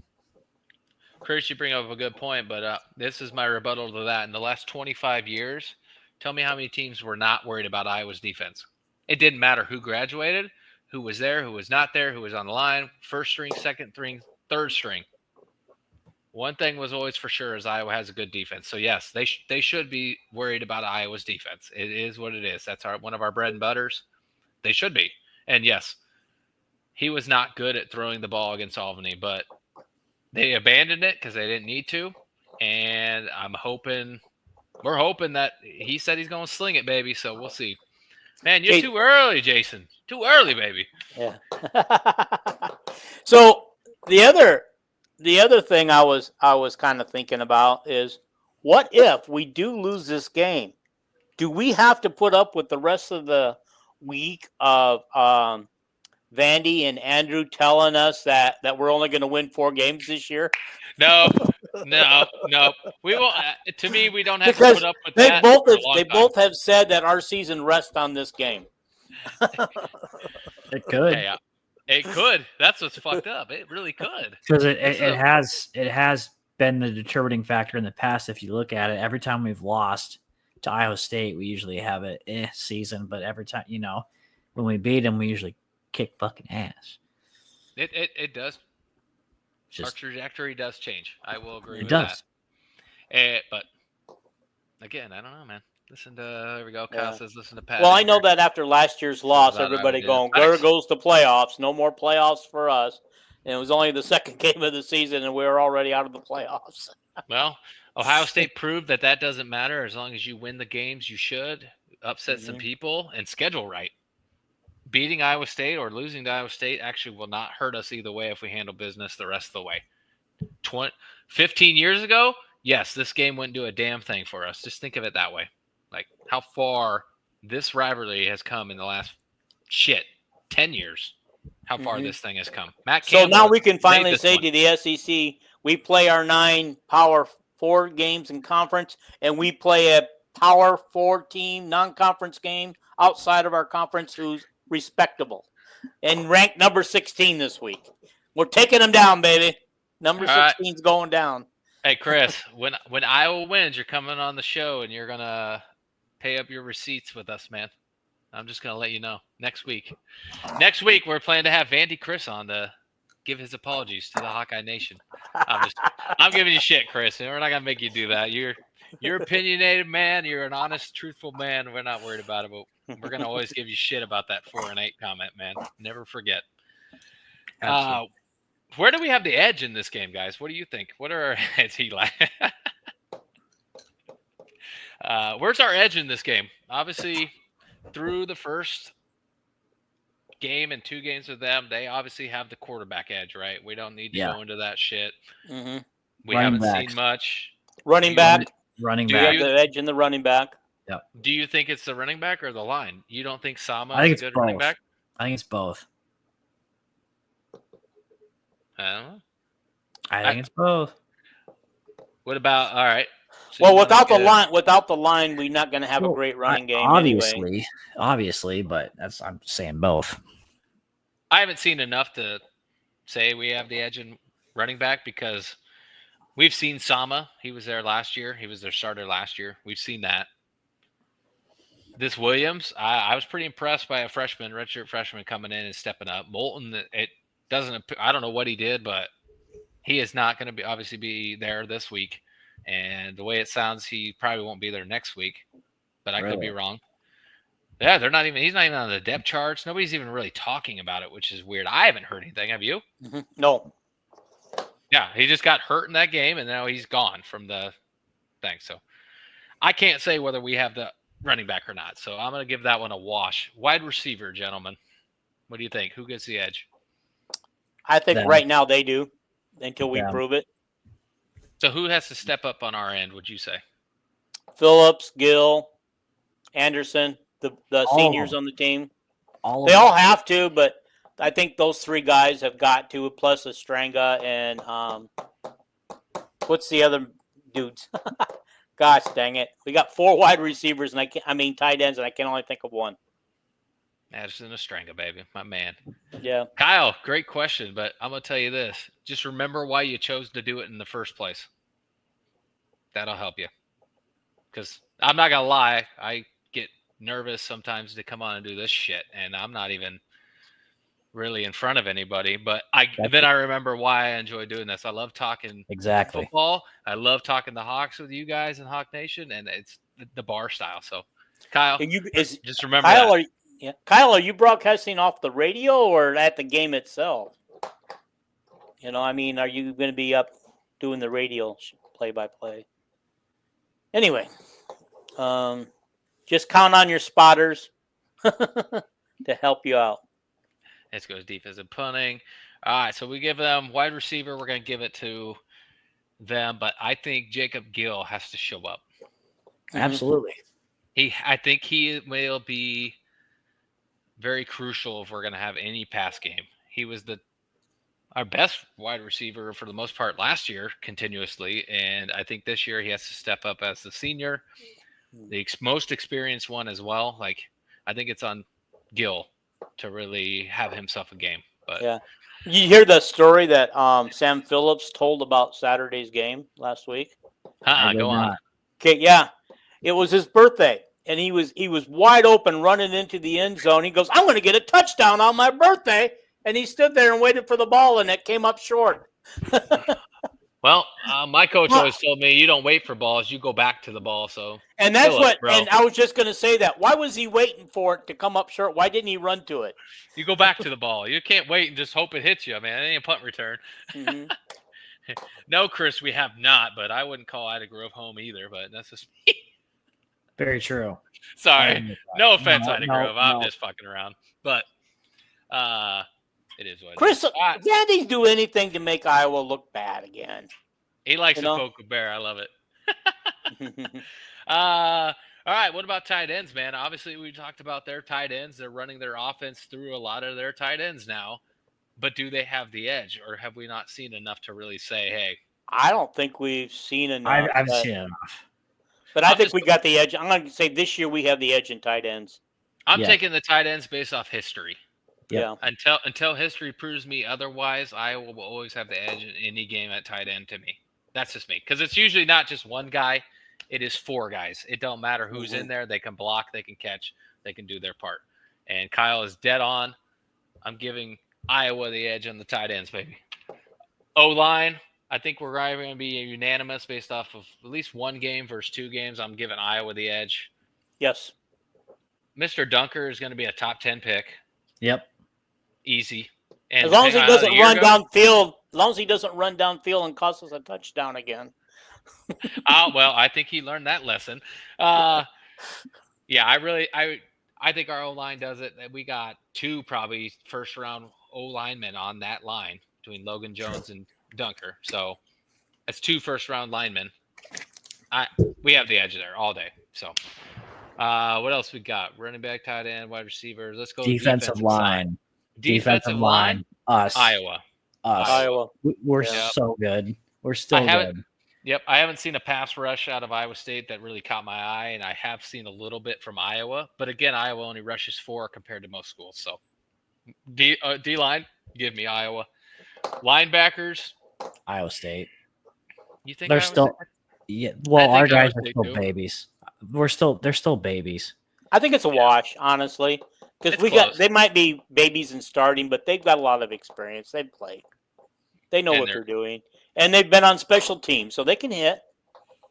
Chris, you bring up a good point, but this is my rebuttal to that. In the last 25 years, tell me how many teams were not worried about Iowa's defense. It didn't matter who graduated, who was there, who was not there, who was on the line, first string, second string, third string. One thing was always for sure is Iowa has a good defense. So, yes, they should be worried about Iowa's defense. It is what it is. That's one of our bread and butters. They should be. And, yes, he was not good at throwing the ball against Albany, but they abandoned it because they didn't need to. And we're hoping that he said he's going to sling it, baby. So we'll see. Man, you're too early, Jason. Too early, baby. Yeah. So the other thing I was kind of thinking about is, what if we do lose this game? Do we have to put up with the rest of the week of Vandy and Andrew telling us that we're only going to win 4 games this year? No. We won't. To me, we don't have to put up with that. They both have said that our season rests on this game. It could. Hey, it could. That's what's fucked up. It really could. Because it has been the determining factor in the past. If you look at it, every time we've lost to Iowa State, we usually have a season. But every time, when we beat them, we usually kick fucking ass. It does. Our trajectory does change. I will agree with that. But again, I don't know, man. There we go. Kyle says, listen to Pat. Well, I know that after last year's loss, everybody going, there goes the playoffs. No more playoffs for us. And it was only the second game of the season, and we were already out of the playoffs. Well, Ohio State proved that doesn't matter. As long as you win the games, you should upset some people and schedule right. Beating Iowa State or losing to Iowa State actually will not hurt us either way if we handle business the rest of the way. 15 years ago, yes, this game wouldn't do a damn thing for us. Just think of it that way. Like how far this rivalry has come in the last 10 years. How far this thing has come. Matt Campbell, so now we can finally say to the SEC, we play our 9 Power 4 games in conference, and we play a Power 4 team non-conference game outside of our conference who's respectable and ranked number 16 this week. We're taking them down, baby. Number 16's going down. Hey, Chris, when Iowa wins, you're coming on the show and you're going to pay up your receipts with us, man. I'm just going to let you know. Next week, we're planning to have Vandy Chris on to give his apologies to the Hawkeye Nation. I'm giving you shit, Chris. And we're not going to make you do that. You're opinionated, man. You're an honest, truthful man. We're not worried about it, but we're going to always give you shit about that 4-8 comment, man. Never forget. Where do we have the edge in this game, guys? What do you think? What are our edge, Eli? Where's our edge in this game? Obviously, through the first game and 2 games with them, they obviously have the quarterback edge, right? We don't need to go into that shit. Mm-hmm. We haven't seen much. Running back. Do you have the edge in the running back? Yeah. Do you think it's the running back or the line? You don't think Sama is a good running back? I think it's both. I think it's both. What about all right? So well, without the line, we're not going to have a great running game anyway. Obviously, but I'm saying both. I haven't seen enough to say we have the edge in running back because we've seen Sama. He was there last year. He was their starter last year. We've seen that. This Williams, I was pretty impressed by a redshirt freshman coming in and stepping up. Moulton, it doesn't. I don't know what he did, but He is not going to obviously be there this week, and the way it sounds, he probably won't be there next week. But I could be wrong. Yeah, they're not even. He's not even on the depth charts. Nobody's even really talking about it, which is weird. I haven't heard anything. Have you? Mm-hmm. No. Yeah, he just got hurt in that game, and now he's gone from the thing. So I can't say whether we have the running back or not. So I'm going to give that one a wash. Wide receiver, gentlemen. What do you think? Who gets the edge? I think right now they do until we prove it. So who has to step up on our end, would you say? Phillips, Gill, Anderson, the seniors on the team. They all have to, but I think those three guys have got to, plus Estranga and what's the other dudes? Gosh dang it. We got 4 wide receivers and tight ends, and I can only think of one. Addison Estranga, baby. My man. Yeah. Kyle, great question, but I'm going to tell you this. Just remember why you chose to do it in the first place. That'll help you. Because I'm not going to lie, I get nervous sometimes to come on and do this shit, and I'm not even really in front of anybody, but then I remember why I enjoy doing this. I love talking football. I love talking the Hawks with you guys in Hawk Nation, and it's the bar style. So, Kyle, just remember Kyle, that. Kyle, are you broadcasting off the radio or at the game itself? Are you going to be up doing the radio play-by-play? Anyway, just count on your spotters to help you out. This goes defensive punting. All right, so we give them wide receiver. We're going to give it to them, but I think Jacob Gill has to show up. Absolutely. I think he will be very crucial if we're going to have any pass game. He was our best wide receiver for the most part last year continuously, and I think this year he has to step up as the senior, the most experienced one as well. I think it's on Gill to really have himself a game. But yeah, you hear the story that Sam Phillips told about Saturday's game last week? Go on. Okay, yeah, it was his birthday, and he was wide open running into the end zone. He goes, "I'm going to get a touchdown on my birthday," and he stood there and waited for the ball, and it came up short. Well, my coach always told me, you don't wait for balls, you go back to the ball. So, and that's and I was just going to say that. Why was he waiting for it to come up short? Why didn't he run to it? You go back to the ball. You can't wait and just hope it hits you, man. It ain't a punt return. Mm-hmm. No, Chris, we have not, but I wouldn't call Ida Grove home either, but that's just me. Very true. Sorry. No offense, Ida Grove. I'm just fucking around. But it is what Chris, it is. Daddy's do anything to make Iowa look bad again. He likes to poke a bear. I love it. All right. What about tight ends, man? Obviously, we talked about their tight ends. They're running their offense through a lot of their tight ends now. But do they have the edge, or have we not seen enough to really say, hey? I don't think we've seen enough. I've seen enough. But I think we got the edge. I'm going to say this year we have the edge in tight ends. I'm taking the tight ends based off history. Yeah. Until history proves me otherwise, I will always have the edge in any game at tight end to me. That's just me. Because it's usually not just one guy. It is 4 guys. It don't matter who's in there. They can block. They can catch. They can do their part. And Kyle is dead on. I'm giving Iowa the edge on the tight ends, baby. O-line, I think we're going to be unanimous based off of at least one game versus 2 games. I'm giving Iowa the edge. Yes. Mr. Dunker is going to be a top 10 pick. Yep. Easy. And as long as he doesn't run downfield and cost us a touchdown again. Well, I think he learned that lesson. I think our O-line does it. We got 2 probably first-round O-linemen on that line between Logan Jones and Dunker. So that's 2 first-round linemen. We have the edge there all day. So what else we got? Running back, tight end, wide receivers. Let's go defensive line. Defensive line. Us. Iowa. We're so good. We're still good. Yep, I haven't seen a pass rush out of Iowa State that really caught my eye, and I have seen a little bit from Iowa. But again, Iowa only rushes 4 compared to most schools. So D-line, give me Iowa. Linebackers, Iowa State. You think they're still? Yeah. Well, our guys are still babies. They're still babies. I think it's a wash, honestly, because they might be babies in starting, but they've got a lot of experience. They've played. They know what they're doing. And they've been on special teams, so they can hit.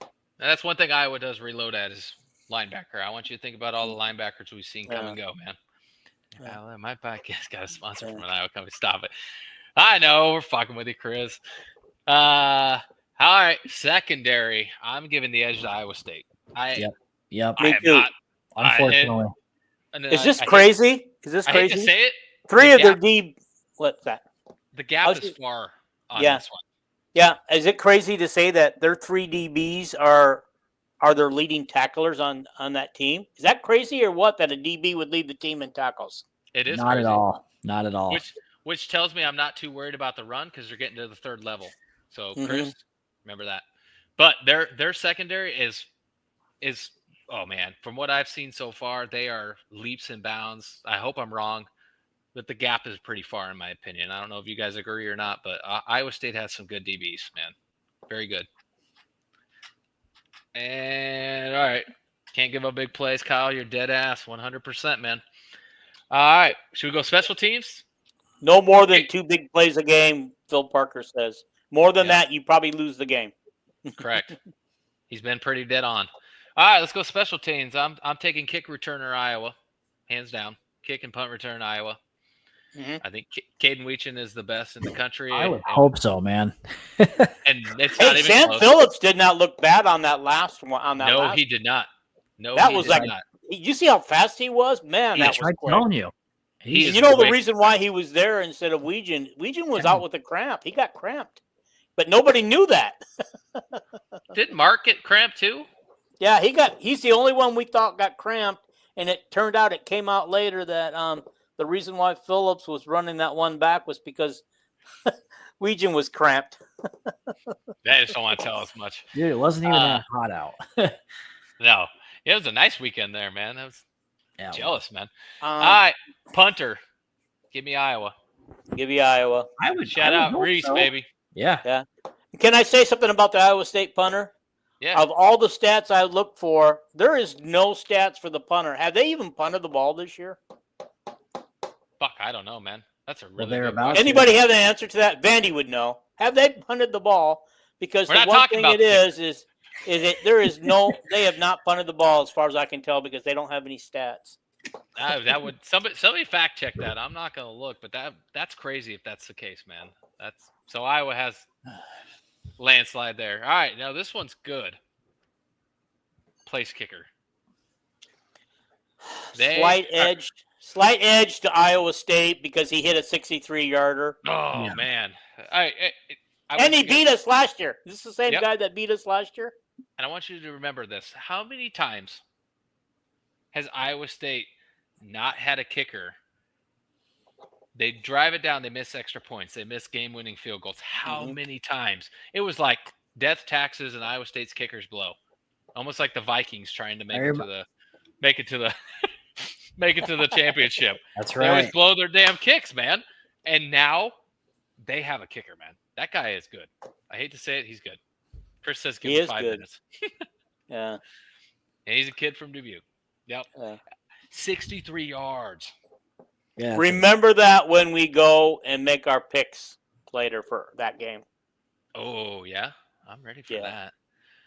And that's one thing Iowa does reload at is linebacker. I want you to think about all the linebackers we've seen come and go, man. My podcast got a sponsor from an Iowa company. Stop it. I know we're fucking with you, Chris. All right, secondary. I'm giving the edge to Iowa State. Yep. Me too. Unfortunately. Is this crazy? Is this crazy? I hate to say it. Three of their D. What's that? The gap is far on this one. Yeah. Is it crazy to say that their 3 DBs are their leading tacklers on that team? Is that crazy or what? That a DB would lead the team in tackles? It is not crazy. at all. Not at all. Which tells me I'm not too worried about the run because they're getting to the third level. So Chris, remember that. But their secondary is oh man, from what I've seen so far, they are leaps and bounds. I hope I'm wrong, but the gap is pretty far in my opinion. I don't know if you guys agree or not, but Iowa State has some good DBs, man. Very good. And all right, can't give up big plays, Kyle. You're dead ass, 100%, man. All right, should we go special teams? No more than 2 big plays a game, Phil Parker says. More than that, you probably lose the game. Correct. He's been pretty dead on. All right, let's go special teams. I'm taking kick returner Iowa, hands down. Kick and punt return Iowa. I think Caden Weechin is the best in the country. I would hope so, man. And it's not even Sam close. Phillips did not look bad on that last one. No, he did not. No, that was like. Did you see how fast he was? Man, that was quick. Telling you. You know the reason why he was there instead of Weechin? Weechin was out with a cramp. He got cramped. But nobody knew that. Did Mark get cramped too? Yeah, he's the only one we thought got cramped, and it turned out it came out later that the reason why Phillips was running that one back was because Weechin was cramped. They just don't want to tell us much. Dude, it wasn't even that hot out. No. It was a nice weekend there, man. I was jealous, man. All right, punter. Give me Iowa. Give you Iowa. I would shout out Reese, baby. Yeah. Can I say something about the Iowa State punter? Yeah. Of all the stats I look for, there is no stats for the punter. Have they even punted the ball this year? Fuck, I don't know, man. That's a really good question. Anybody have an answer to that? Vandy would know. Have they punted the ball? Because the one thing it is there is no. They have not punted the ball as far as I can tell because they don't have any stats. That would somebody fact check that. I'm not gonna look, but that's crazy if that's the case, man. So Iowa has landslide there. All right, now this one's good. Place kicker. Slight edge to Iowa State because he hit a 63-yarder. Oh man! And he beat us last year. This is the same guy that beat us last year. And I want you to remember this. How many times has Iowa State not had a kicker? They drive it down. They miss extra points. They miss game-winning field goals. How many times? It was like death taxes and Iowa State's kickers blow. Almost like the Vikings trying to make it to the championship. That's right. They always blow their damn kicks, man. And now they have a kicker, man. That guy is good. I hate to say it, he's good. Chris says give him 5 minutes. Yeah. And he's a kid from Dubuque. Yep. 63 yards. Yeah. Remember that when we go and make our picks later for that game. Oh, yeah. I'm ready for that.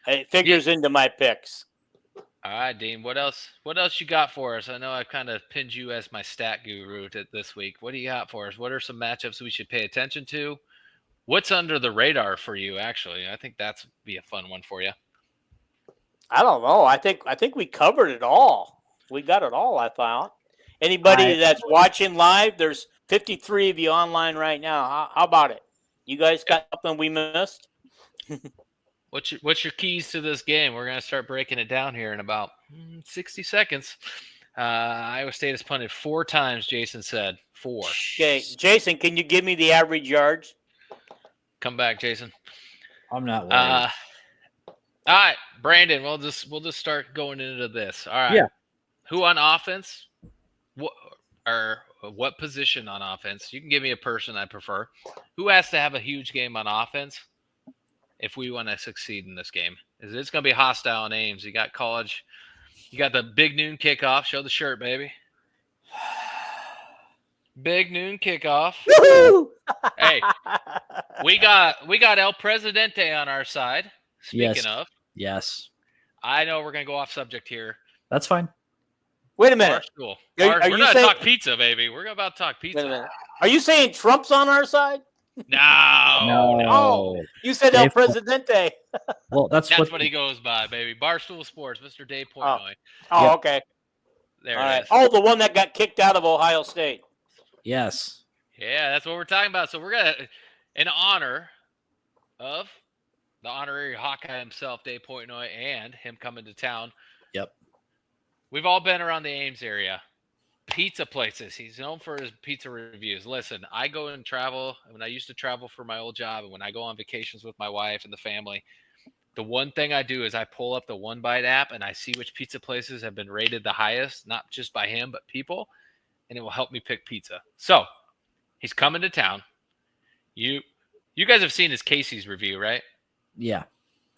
It figures into my picks. All right, Dean. What else you got for us? I know I've kind of pinned you as my stat guru this week. What do you got for us? What are some matchups we should pay attention to? What's under the radar for you, actually? I think that's be a fun one for you. I don't know. I think we covered it all. We got it all, I thought. Anybody that's watching live, there's 53 of you online right now. How about it? You guys got something we missed? What's your keys to this game? We're going to start breaking it down here in about 60 seconds. Iowa State has punted 4 times, Jason said. 4. Okay, Jason, can you give me the average yards? Come back, Jason. I'm not worried. All right, Brandon, we'll just start going into this. All right. Yeah. Who on offense? What position on offense? You can give me a person I prefer. Who has to have a huge game on offense if we want to succeed in this game? It's going to be hostile in Ames. You got college. You got the big noon kickoff. Show the shirt, baby. Big noon kickoff. Woo-hoo! Hey, We got El Presidente on our side. Speaking of, yes, I know we're gonna go off subject here. that's fine. Wait a minute. Barstool. Are We're you gonna saying- talk pizza, baby. We're about to talk Wait a pizza. minute. Are you saying Trump's on our side? No. Oh, you said El Dave- Presidente. Well, that's What he goes by, baby. Barstool Sports, Mr. Dave Portnoy. Oh, Yep. okay. There All it right. is. Oh, the one that got kicked out of Ohio State. Yes. Yeah, that's what we're talking about. So we're gonna, in honor of the honorary Hawkeye himself, Dave Portnoy, and him coming to town. Yep. We've all been around the Ames area. Pizza places. He's known for his pizza reviews. Listen, I go and travel. When I used to travel for my old job, and when I go on vacations with my wife and the family, the one thing I do is I pull up the One Bite app and I see which pizza places have been rated the highest, not just by him, but people, and it will help me pick pizza. So he's coming to town. You guys have seen his Casey's review, right? Yeah.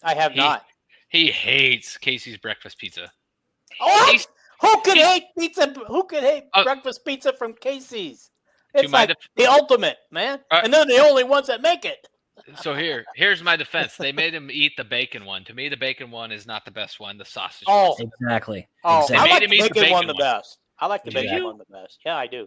I have not. He hates Casey's breakfast pizza. Oh, He's- who could hate pizza? Who could hate Oh. breakfast pizza from Casey's? To It's my like the ultimate, man. And they're the only ones that make it. So here's my defense. They made him eat the bacon one. To me, the bacon one is not the best one. The sausage. Oh. one. Exactly. Oh, exactly. I made like him the eat the bacon one bacon the one. best. I like the Do bacon you? one the best. Yeah, I do.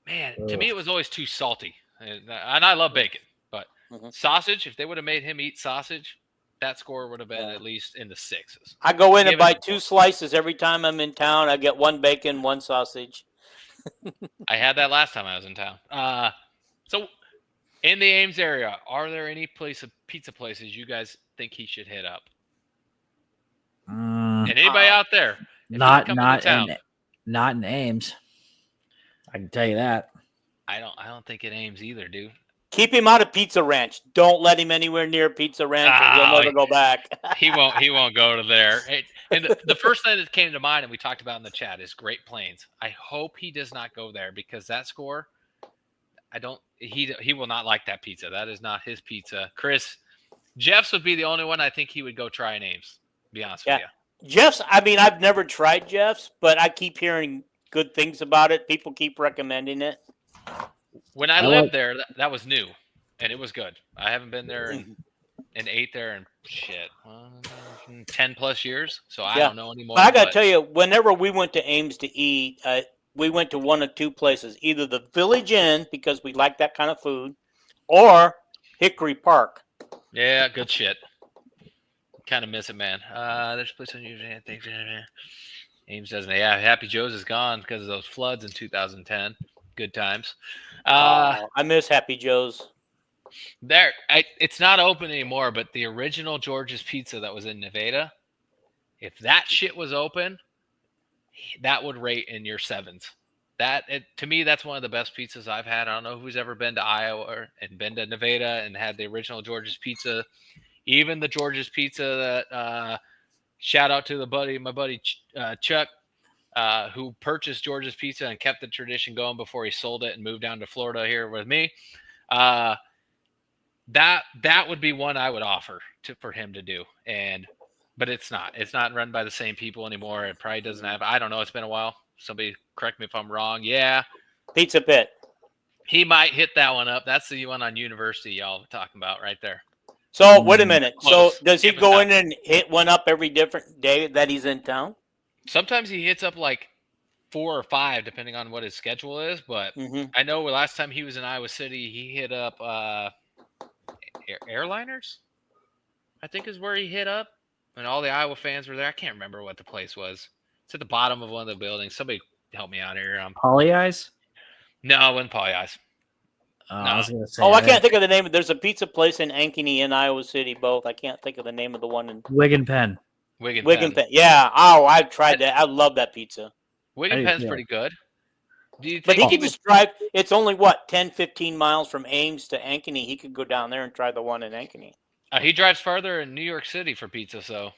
Man, to Ugh. me, it was always too salty. And I love bacon, but Mhm. sausage. If they would have made him eat sausage, that score would have been Yeah. at least in the 6s. I go in and Give buy it- 2 slices every time I'm in town. I get 1 bacon, 1 sausage. I had that last time I was in town. So in the Ames area, are there any pizza places you guys think he should hit up? Mm, And anybody out there, if he's not coming not to town, not in Ames. I can tell you that. I don't think it Ames either, dude. Keep him out of Pizza Ranch. Don't let him anywhere near Pizza Ranch, or he'll Oh, never go back. He won't go to there. And the first thing that came to mind, and we talked about in the chat, is Great Plains. I hope he does not go there because that score, he will not like that pizza. That is not his pizza. Chris, Jeff's would be the only one I think he would go try in Ames. To be honest with you. Jeff's, I mean, I've never tried Jeff's, but I keep hearing good things about it. People keep recommending it. When I I lived like- there, that was new, and it was good. I haven't been there and ate there in 10 plus years, so I Yeah. don't know anymore. But I got to but tell you, whenever we went to Ames to eat, we went to one of 2 places, either the Village Inn, because we like that kind of food, or Hickory Park. yeah, good shit. Kind of miss it, man. There's a place on usually I think Ames doesn't. Yeah, Happy Joe's is gone because of those floods in 2010. Good times. I miss Happy Joe's. It's not open anymore, but the original George's Pizza that was in Nevada, if that shit was open, that would rate in your 7s. To me, that's one of the best pizzas I've had. I don't know who's ever been to Iowa and been to Nevada and had the original George's Pizza. Even the George's Pizza that shout out to my buddy Chuck, who purchased George's Pizza and kept the tradition going before he sold it and moved down to Florida here with me. That would be one I would offer for him to do. But it's not. It's not run by the same people anymore. It probably doesn't have. I don't know. It's been a while. Somebody correct me if I'm wrong. Yeah, Pizza Pit. he might hit that one up. That's the one on University y'all talking about right there. So, wait a minute. Close. So, does he Give it go up. in and hit one up every different day that he's in town? Sometimes he hits up like 4 or 5, depending on what his schedule is. But Mm-hmm. I know last time he was in Iowa City, he hit up Airliners, I think is where he hit up. And all the Iowa fans were there. I can't remember what the place was. It's at the bottom of one of the buildings. Somebody help me out here. Polly Eyes? No, it wasn't Polly Eyes. I was gonna say Oh, I that. can't think of the name. There's a pizza place in Ankeny and Iowa City, both. I can't think of the name of the one in Wig and Pen. Wigan Wigan Pen. Pen. Yeah. Oh, I've tried that. I love that pizza. Wigan I do Pen's too. pretty good. Do you But think he he could would? just drive. It's only, 10, 15 miles from Ames to Ankeny. He could go down there and try the one in Ankeny. He drives farther in New York City for pizza, so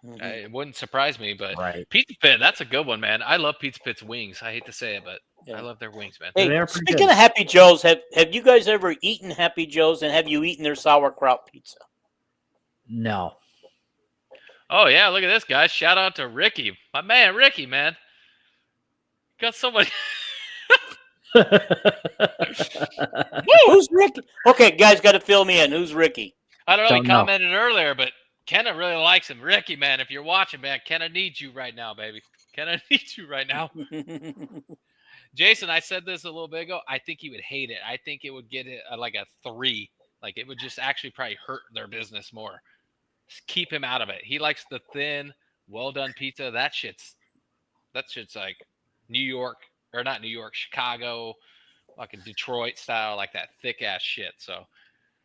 Mhm. it wouldn't surprise me. But Right. Pizza Pit, that's a good one, man. I love Pizza Pit's wings. I hate to say it, but Yeah. I love their wings, man. Hey, They are pretty speaking good. of Happy Joe's, have you guys ever eaten Happy Joe's, and have you eaten their sauerkraut pizza? No. Oh yeah, look at this, guys. Shout out to Ricky, my man, Ricky, man. Got so much. Who's Ricky? Okay, guys, got to fill me in. Who's Ricky? I don't know. He Don't know. commented earlier, but Kenna really likes him. Ricky, man, if you're watching, man, Kenna needs you right now, baby. Kenna needs you right now. Jason, I said this a little bit ago. I think he would hate it. I think it would get it like a 3. Like it would just actually probably hurt their business more. Just keep him out of it. He likes the thin, well done pizza. That shit's like New York, or not New York, Chicago, fucking Detroit style, like that thick ass shit. So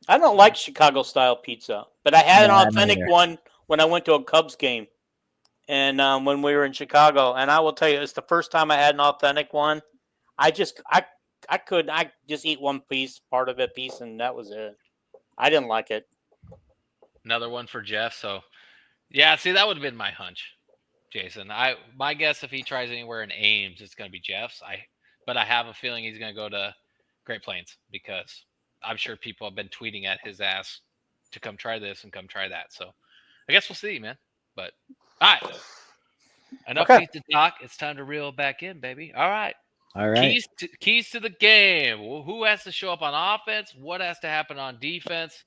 I don't like Chicago style pizza, but I had an Yeah, authentic neither. one when I went to a Cubs game, and when we were in Chicago. And I will tell you, it's the first time I had an authentic one. I just eat one piece, part of a piece, and that was it. I didn't like it. another one for Jeff. So yeah, see, that would have been my hunch, Jason. My guess, if he tries anywhere in Ames, it's going to be Jeff's. But I have a feeling he's going to go to Great Plains because I'm sure people have been tweeting at his ass to come try this and come try that. So I guess we'll see, man. But all right, enough pizza talk. It's time to reel back in, baby. All right. All right. Keys to the game. Who has to show up on offense? What has to happen on defense?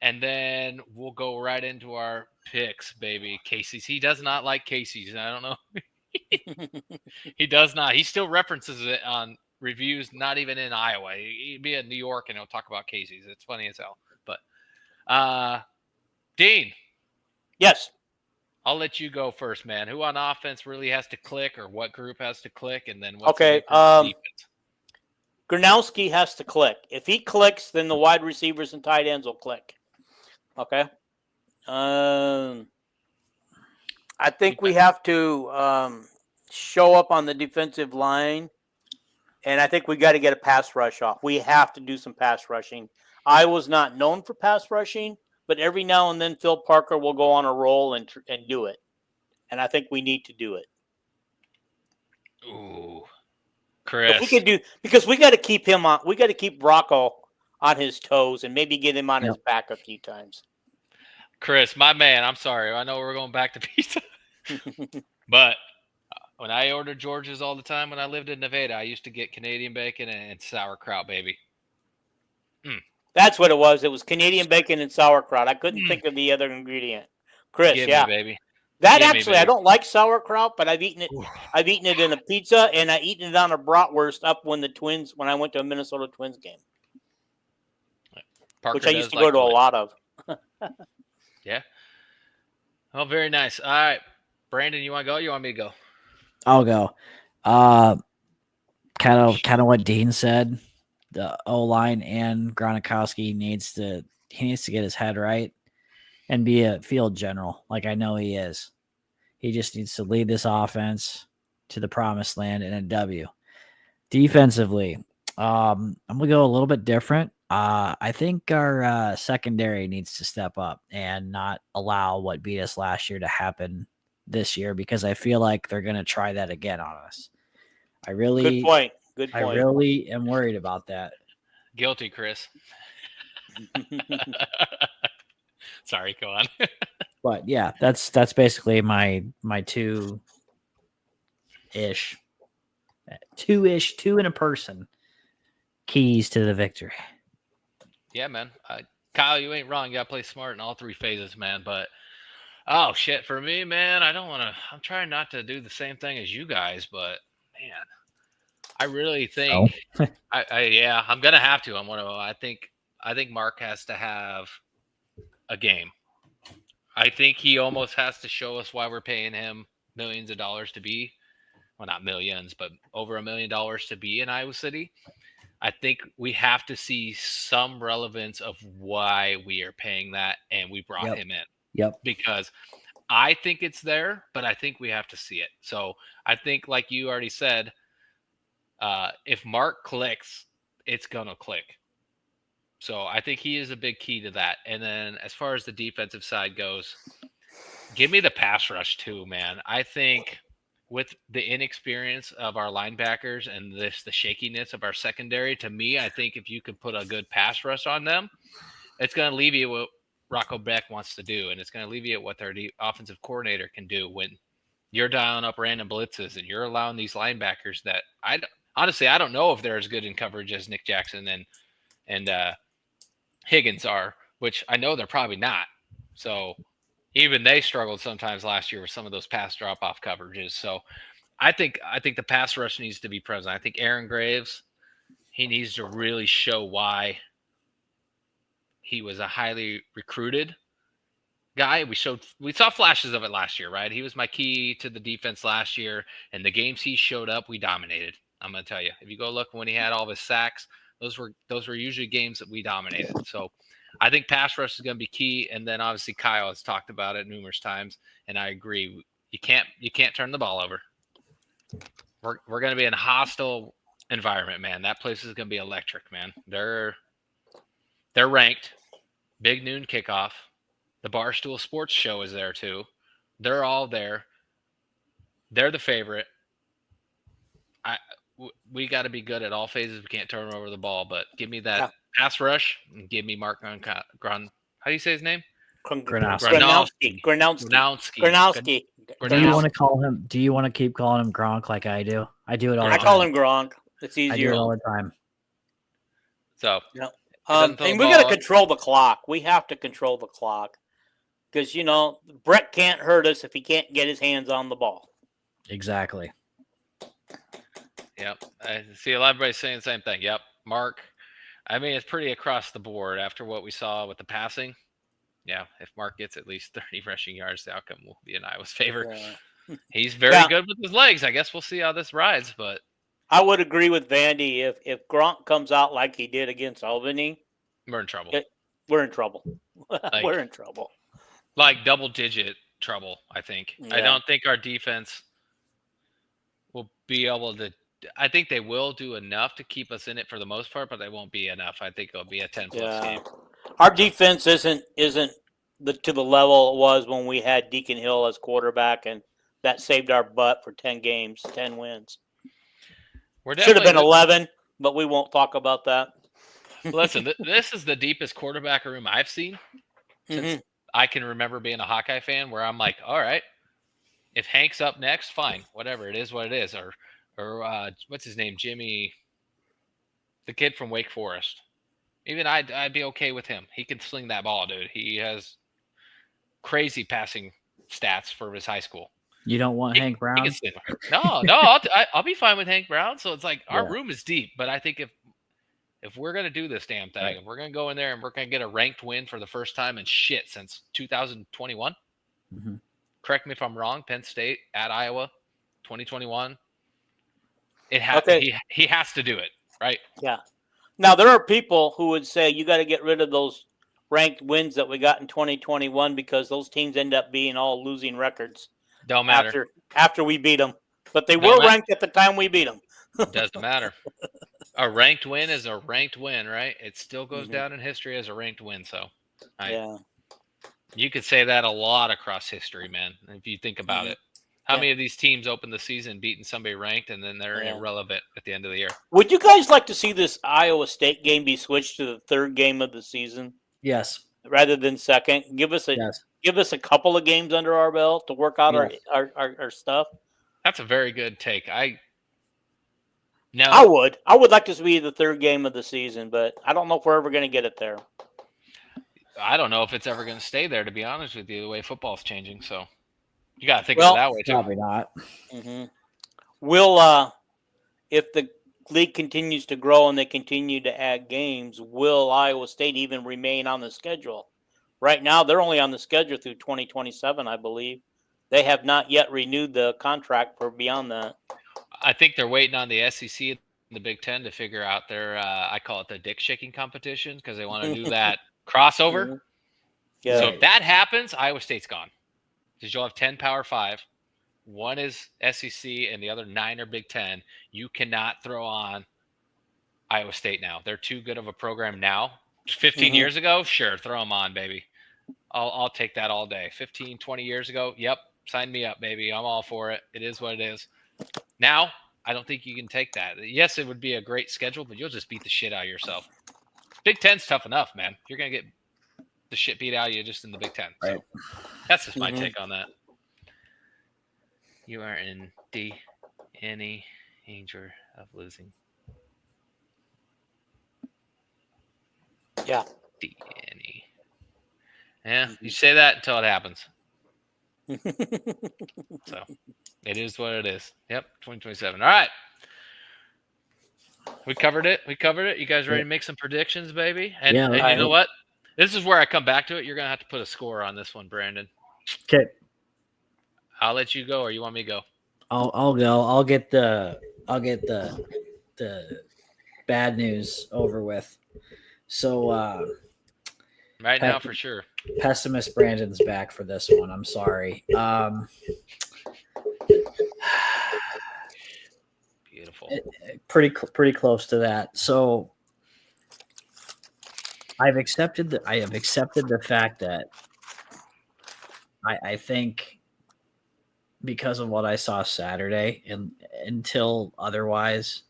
And then we'll go right into our picks, baby. Casey's. He does not like Casey's. I don't know. He does not. He still references it on reviews, not even in Iowa. He'd be in New York and he'll talk about Casey's. It's funny as hell. But Dean. Yes. I'll let you go first, man. Who on offense really has to click, or what group has to click, and then what's okay. The defense? Gronowski has to click. If he clicks, then the wide receivers and tight ends will click. Okay. I think we have to show up on the defensive line, and I think we got to get a pass rush off. We have to do some pass rushing. I was not known for pass rushing, but every now and then Phil Parker will go on a roll and do it, and I think we need to do it. Ooh, Chris. If we could do, because we got to keep him on. We got to keep Rocco on his toes and maybe get him on his back a few times. Chris, my man, I'm sorry. I know we're going back to pizza. But when I ordered George's all the time when I lived in Nevada, I used to get Canadian bacon and sauerkraut, baby. That's what it was. It was Canadian bacon and sauerkraut. I couldn't think of the other ingredient. Chris, Give yeah. me, baby. That actually, I don't like sauerkraut, but I've eaten it. I've eaten it in a pizza, and I've eaten it on a bratwurst up when I went to a Minnesota Twins game. Parker which I used to go to a lot of. Yeah. Oh, very nice. All right. Brandon, you want to go? You want me to go? I'll go. Kind of what Dean said. The O-line and Gronkowski needs to get his head right and be a field general, like I know he is. He just needs to lead this offense to the promised land in a W. Defensively, I'm gonna go a little bit different. I think our secondary needs to step up and not allow what beat us last year to happen this year, because I feel like they're gonna try that again on us. Good point. I really am worried about that. Guilty, Chris. Sorry, go on. But yeah, that's basically my two and a person keys to the victory. Yeah, man. Kyle, you ain't wrong. You got to play smart in all three phases, man. But, oh, shit, for me, man, I don't want to – I'm trying not to do the same thing as you guys, but, man, I really think I'm going to have to. I think Mark has to have a game. I think he almost has to show us why we're paying him millions of dollars to be – well, not millions, but over $1 million to be in Iowa City. I think we have to see some relevance of why we are paying that, and we brought him in. Yep. Because I think it's there, but I think we have to see it. So I think, like you already said, if Mark clicks, it's going to click. So I think he is a big key to that. And then as far as the defensive side goes, give me the pass rush too, man. I think with the inexperience of our linebackers and the shakiness of our secondary, to me, I think if you could put a good pass rush on them, it's going to alleviate what Rocco Beck wants to do, and it's going to alleviate what their offensive coordinator can do when you're dialing up random blitzes and you're allowing these linebackers that honestly, I don't know if they're as good in coverage as Nick Jackson and Higgins are, which I know they're probably not. So even they struggled sometimes last year with some of those pass drop-off coverages. So I think the pass rush needs to be present. I think Aaron Graves, he needs to really show why he was a highly recruited guy. We saw flashes of it last year, right? He was my key to the defense last year, and the games he showed up, we dominated. I'm gonna tell you, if you go look when he had all of his sacks, those were usually games that we dominated. So I think pass rush is gonna be key, and then obviously Kyle has talked about it numerous times, and I agree. You can't turn the ball over. We're gonna be in a hostile environment, man. That place is gonna be electric, man. They're ranked. Big noon kickoff. The Barstool Sports Show is there too. They're all there. They're the favorite. We got to be good at all phases. We can't turn over the ball, but give me that pass rush and give me Mark How do you say his name? Gronowski. Do you want to call him? Do you want to keep calling him Gronk like I do? I do it all the time. I call him Gronk. It's easier. I do it all the time. So, and we got to control the clock. We have to control the clock because Brett can't hurt us if he can't get his hands on the ball. Exactly. Yep. I see a lot of everybody saying the same thing. Yep. Mark. I mean, it's pretty across the board after what we saw with the passing. Yeah, if Mark gets at least 30 rushing yards, the outcome will be in Iowa's favor. Yeah. He's very good with his legs. I guess we'll see how this rides, but I would agree with Vandy. If Gronk comes out like he did against Albany, we're in trouble. We're in trouble. We're in trouble. Like double-digit trouble, I think. Yeah. I don't think our defense will be able to – I think they will do enough to keep us in it for the most part, but they won't be enough. I think it'll be a 10-plus game. Our defense isn't to the level it was when we had Deacon Hill as quarterback, and that saved our butt for 10 games, 10 wins. Should have been 11, but we won't talk about that. Listen, this is the deepest quarterback room I've seen since I can remember being a Hawkeye fan, where I'm like, all right, if Hank's up next, fine, whatever, it is what it is. Or what's his name, Jimmy, the kid from Wake Forest. Even I'd be okay with him. He can sling that ball, dude. He has crazy passing stats for his high school. You don't want Hank Brown? No, I'll be fine with Hank Brown. So it's like our room is deep, but I think if we're gonna do this damn thing, if we're gonna go in there and we're gonna get a ranked win for the first time in since 2021. Mm-hmm. Correct me if I'm wrong. Penn State at Iowa, 2021. It has. Okay. He has to do it, right? Yeah. Now, there are people who would say you got to get rid of those ranked wins that we got in 2021 because those teams end up being all losing records. Don't matter. After we beat them. But they were ranked at the time we beat them. Doesn't matter. A ranked win is a ranked win, right? It still goes down in history as a ranked win. So, you could say that a lot across history, man, if you think about it. How many of these teams open the season beating somebody ranked and then they're irrelevant at the end of the year? Would you guys like to see this Iowa State game be switched to the third game of the season? Yes. Rather than second? Give us a couple of games under our belt to work out our stuff. That's a very good take. I would like to be the third game of the season, but I don't know if we're ever going to get it there. I don't know if it's ever going to stay there, to be honest with you, the way football's changing. So you got to think of it that way too. Probably not. Mm-hmm. Will if the league continues to grow and they continue to add games, will Iowa State even remain on the schedule? Right now, they're only on the schedule through 2027, I believe. They have not yet renewed the contract for beyond that. I think they're waiting on the SEC and the Big Ten to figure out their, I call it the dick shaking competition, because they want to do that crossover. Mm-hmm. Yeah. So if that happens, Iowa State's gone. Because you'll have 10 Power 5. One is SEC and the other 9 are Big Ten. You cannot throw on Iowa State now. They're too good of a program now. 15 years ago, sure, throw them on, baby. I'll take that all day. 15, 20 years ago, yep, sign me up, baby. I'm all for it. It is what it is. Now, I don't think you can take that. Yes, it would be a great schedule, but you'll just beat the shit out of yourself. Big Ten's tough enough, man. You're going to get the shit beat out of you just in the Big Ten. So that's just my take on that. You are in D, Annie, Angel, of losing. Yeah. Danny. Yeah, you say that until it happens. So it is what it is. Yep, 2027. All right. We covered it. You guys ready to make some predictions, baby? And, Yeah, and you know what? This is where I come back to it. You're going to have to put a score on this one, Brandon. Okay. I'll let you go, or you want me to go? I'll go. I'll get the bad news over with. So Right now, for sure. Pessimist Brandon's back for this one. I'm sorry. Beautiful. Pretty close to that. So I have accepted the fact that I think because of what I saw Saturday and until otherwise,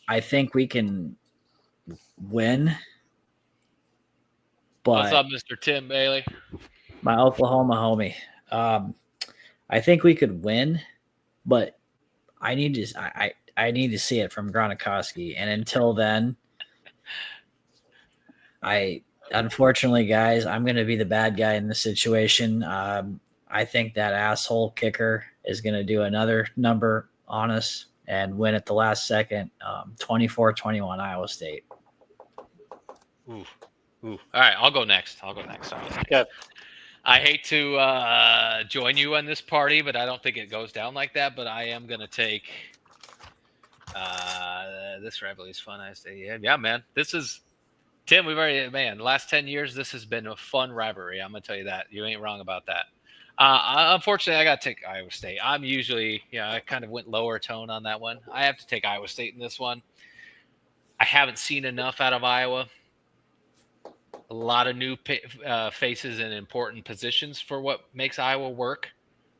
I think we can win. But what's up, Mr. Tim Bailey? My Oklahoma homie. I think we could win, but I need to see it from Gronkowski. And until then, unfortunately, guys, I'm going to be the bad guy in this situation. I think that asshole kicker is going to do another number on us and win at the last second, 24-21 Iowa State. Ooh. All right, I'll go next. Yeah. I hate to join you on this party, but I don't think it goes down like that. But I am going to take this rivalry is fun. I say, yeah, man. This is Tim. We've already, man, the last 10 years, this has been a fun rivalry. I'm going to tell you that. You ain't wrong about that. Unfortunately, I got to take Iowa State. I'm usually, I kind of went lower tone on that one. I have to take Iowa State in this one. I haven't seen enough out of Iowa. A lot of new faces in important positions for what makes Iowa work.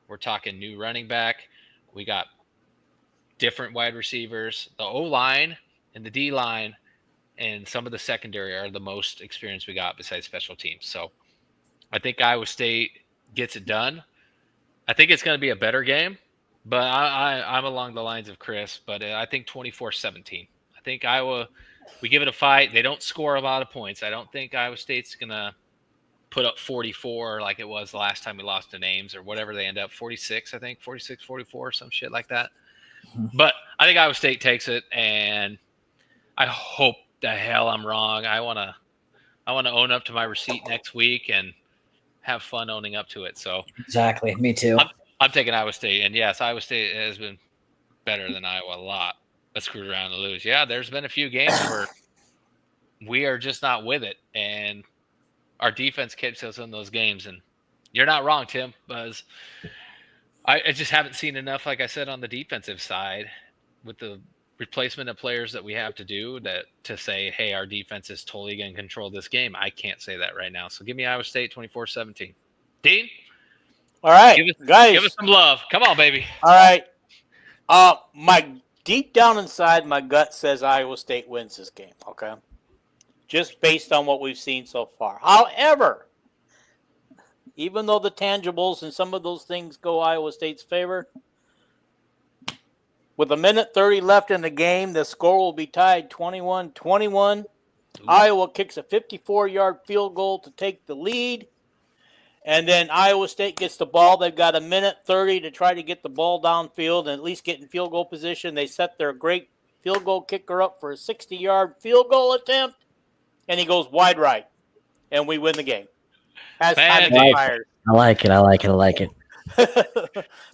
We're talking new running back. We got different wide receivers. The O-line and the D-line and some of the secondary are the most experience we got besides special teams. So I think Iowa State gets it done. I think it's going to be a better game, but I'm along the lines of Chris, but I think 24-17. I think Iowa, we give it a fight. They don't score a lot of points. I don't think Iowa State's going to put up 44 like it was the last time we lost to Ames or whatever they end up, 46, I think, 46, 44, some shit like that. But I think Iowa State takes it, and I hope the hell I'm wrong. I want to own up to my receipt next week and have fun owning up to it. So exactly, me too. I'm taking Iowa State, and yes, Iowa State has been better than Iowa a lot. But screwed around and lose. Yeah, there's been a few games where we are just not with it, and our defense keeps us in those games. And you're not wrong, Tim, because I just haven't seen enough, like I said, on the defensive side with the replacement of players that we have to do to say, hey, our defense is totally going to control this game. I can't say that right now. So give me Iowa State 24-17. Dean? All right, guys. Give us some love. Come on, baby. All right. My deep down inside, my gut says Iowa State wins this game, okay? Just based on what we've seen so far. However, even though the tangibles and some of those things go Iowa State's favor, with 1:30 left in the game, the score will be tied 21-21. Iowa kicks a 54-yard field goal to take the lead. And then Iowa State gets the ball. They've got 1:30 to try to get the ball downfield and at least get in field goal position. They set their great field goal kicker up for a 60-yard field goal attempt, and he goes wide right, and we win the game. As time expires. I like it.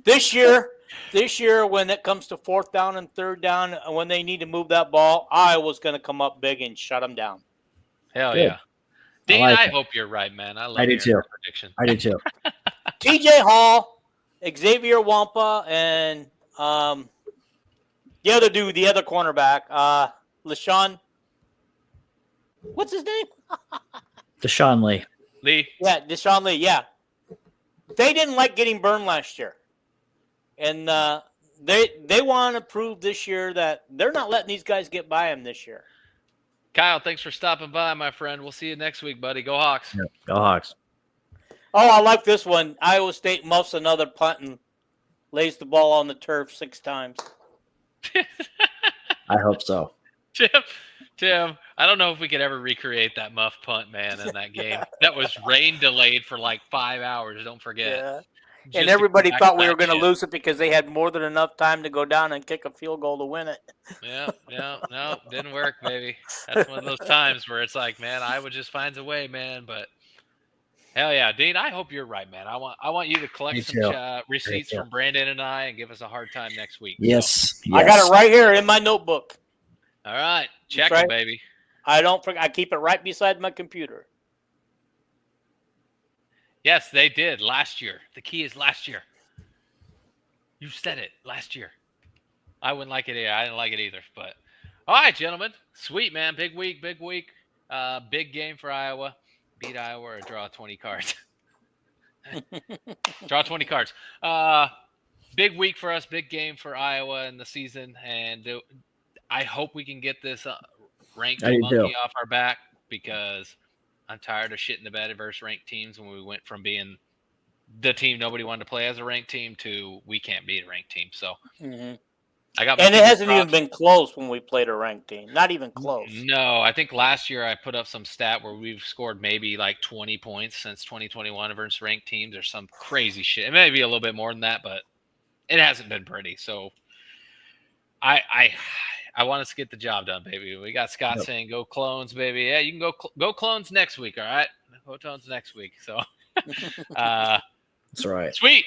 This year, when it comes to 4th down and 3rd down, when they need to move that ball, Iowa's going to come up big and shut them down. Hell yeah. Dean, I hope you're right, man. I do too. Prediction. I do too. TJ Hall, Xavier Wampa, and the other dude, the other cornerback, LaShawn. What's his name? Deshaun Lee. Yeah, Deshaun Lee, yeah. They didn't like getting burned last year. And they want to prove this year that they're not letting these guys get by them this year. Kyle, thanks for stopping by, my friend. We'll see you next week, buddy. Go Hawks. Yeah, go Hawks. Oh, I like this one. Iowa State muffs another punt and lays the ball on the turf 6 times. I hope so. Tim, I don't know if we could ever recreate that muff punt, man, in that game. That was rain delayed for like 5 hours. Don't forget. Yeah. Just And to everybody correct thought we that were going to shit. lose it because they had more than enough time to go down and kick a field goal to win it. Yeah, no, didn't work, baby. That's one of those times where it's like, man, Iowa just finds a way, man. But hell yeah, Dean, I hope you're right, man. I want you to Me collect some too. receipts too. from Brandon and I and give us a hard time next week. Yes. I got it right here in my notebook. All right, check right. it, baby. I don't forget. I keep it right beside my computer. Yes, they did last year. The key is last year. You said it last year. I wouldn't like it either. I didn't like it either. But all right, gentlemen. Sweet, man. Big week. Big game for Iowa. Beat Iowa or draw 20 cards. Draw 20 cards. Big week for us. Big game for Iowa in the season. And I hope we can get this ranked monkey off our back, because I'm tired of shitting the bed versus ranked teams when we went from being the team nobody wanted to play as a ranked team to we can't beat a ranked team. So I got, and it hasn't even been close when we played a ranked team. Not even close. No, I think last year I put up some stat where we've scored maybe like 20 points since 2021 versus ranked teams or some crazy shit. It may be a little bit more than that, but it hasn't been pretty. So I want us to get the job done, baby. We got Scott saying go Clones, baby. Yeah, you can go Clones next week, all right? Go Clones next week. So that's right. Sweet.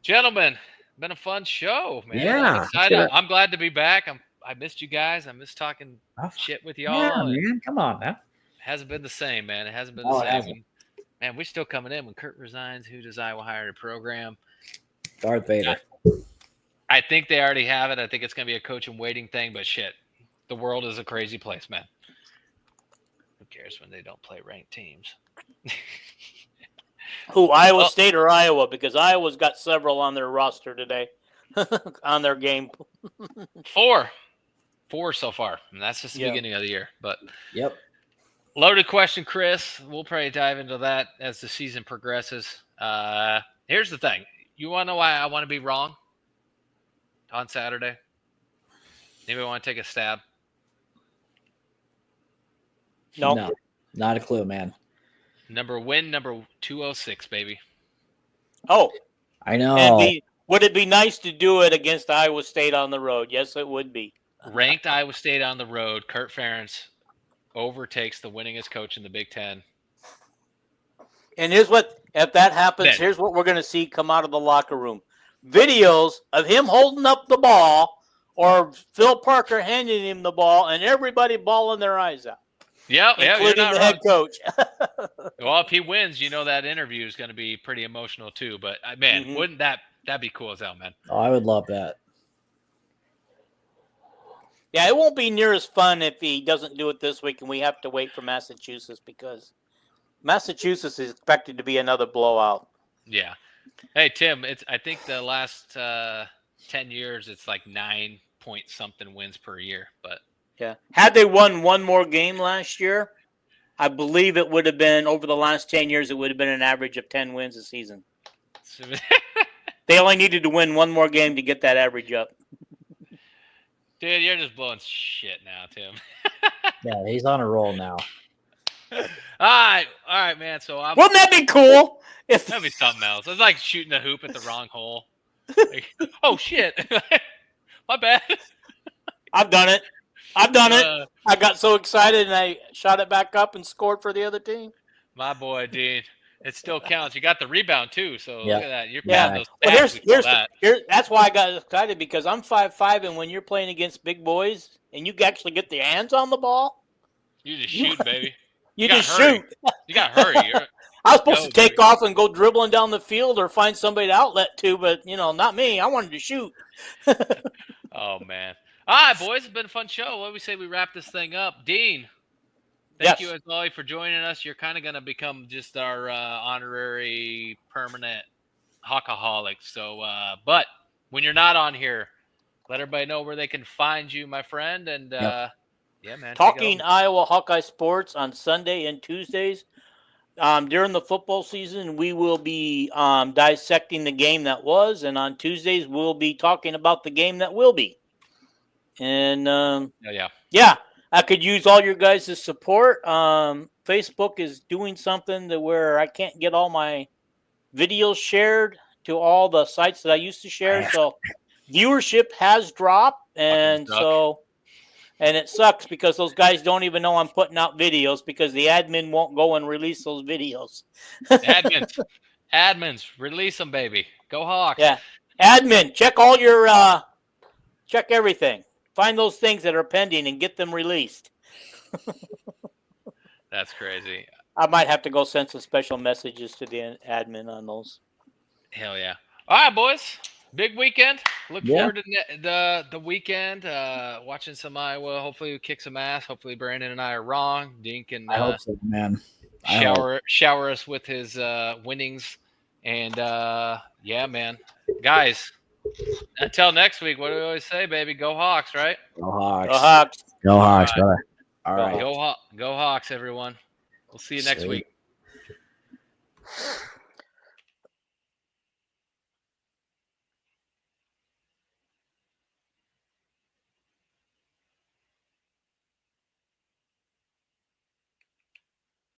Gentlemen, been a fun show, man. Yeah. I'm glad to be back. I missed you guys. I missed talking shit with y'all. Yeah, man. Come on, man. It hasn't been the same, man. It hasn't been the same. Man, we're still coming in. When Kurt resigns, who does Iowa hire to program? Darth Vader. I think they already have it. I think it's going to be a coach in waiting thing, but shit, the world is a crazy place, man. Who cares when they don't play ranked teams? Who, Iowa State or Iowa? Because Iowa's got several on their roster today, on their game. Four so far, and that's just the beginning of the year. But loaded question, Chris. We'll probably dive into that as the season progresses. Here's the thing. You want to know why I want to be wrong on Saturday? Anybody want to take a stab? No, not a clue, man. Number 206, baby. Oh, I know. Would it be nice to do it against Iowa State on the road? Yes, it would be. Ranked Iowa State on the road. Kurt Ferentz overtakes the winningest coach in the Big Ten. And if that happens, here's what we're going to see come out of the locker room. Videos of him holding up the ball or Phil Parker handing him the ball and everybody bawling their eyes out. Including the head coach. Well, if he wins, that interview is going to be pretty emotional too. But man, wouldn't that'd be cool as hell, man? Oh, I would love that. Yeah, it won't be near as fun if he doesn't do it this week and we have to wait for Massachusetts, because Massachusetts is expected to be another blowout. Yeah. Hey, Tim, I think the last 10 years, it's like 9-point-something wins per year. But yeah, had they won one more game last year, I believe it would have been, over the last 10 years, it would have been an average of 10 wins a season. They only needed to win one more game to get that average up. Dude, you're just blowing shit now, Tim. Yeah, he's on a roll now. All right, man. So wouldn't that be cool? That'd be something else. It's like shooting a hoop at the wrong hole. Like, oh shit, my bad. I've done it. I got so excited and I shot it back up and scored for the other team. My boy, Dean. It still counts. You got the rebound too, so look at that. You're those stats. Well, that's why I got excited, because I'm 5'5", and when you're playing against big boys and you actually get the hands on the ball, you just shoot, baby. You just shoot. You got to hurry. I was supposed to take off and go dribbling down the field or find somebody to outlet to, but not me. I wanted to shoot. Oh man! All right, boys, it's been a fun show. What do we say we wrap this thing up, Dean? Thank you as always for joining us. You're kind of going to become just our honorary permanent Hawkaholic. So, but when you're not on here, let everybody know where they can find you, my friend. And yeah, man. Talking Iowa Hawkeye Sports on Sunday and Tuesdays. During the football season, we will be dissecting the game that was, and on Tuesdays we'll be talking about the game that will be. And yeah, I could use all your guys' support. Facebook is doing something to where I can't get all my videos shared to all the sites that I used to share. So viewership has dropped, and it sucks because those guys don't even know I'm putting out videos because the admin won't go and release those videos. Admins, release them, baby. Go Hawks. Yeah, admin, check all your check everything. Find those things that are pending and get them released. That's crazy. I might have to go send some special messages to the admin on those. Hell yeah! All right, boys. Big weekend. Look forward to the weekend. Watching some Iowa. Hopefully, we kick some ass. Hopefully, Brandon and I are wrong. Dean can. I hope so, man. Shower us with his winnings, and yeah, man, guys. Until next week, what do we always say, baby? Go Hawks, right? Go Hawks. Go Hawks. Go Hawks, brother. All right. Go Hawks, everyone. We'll see you next week.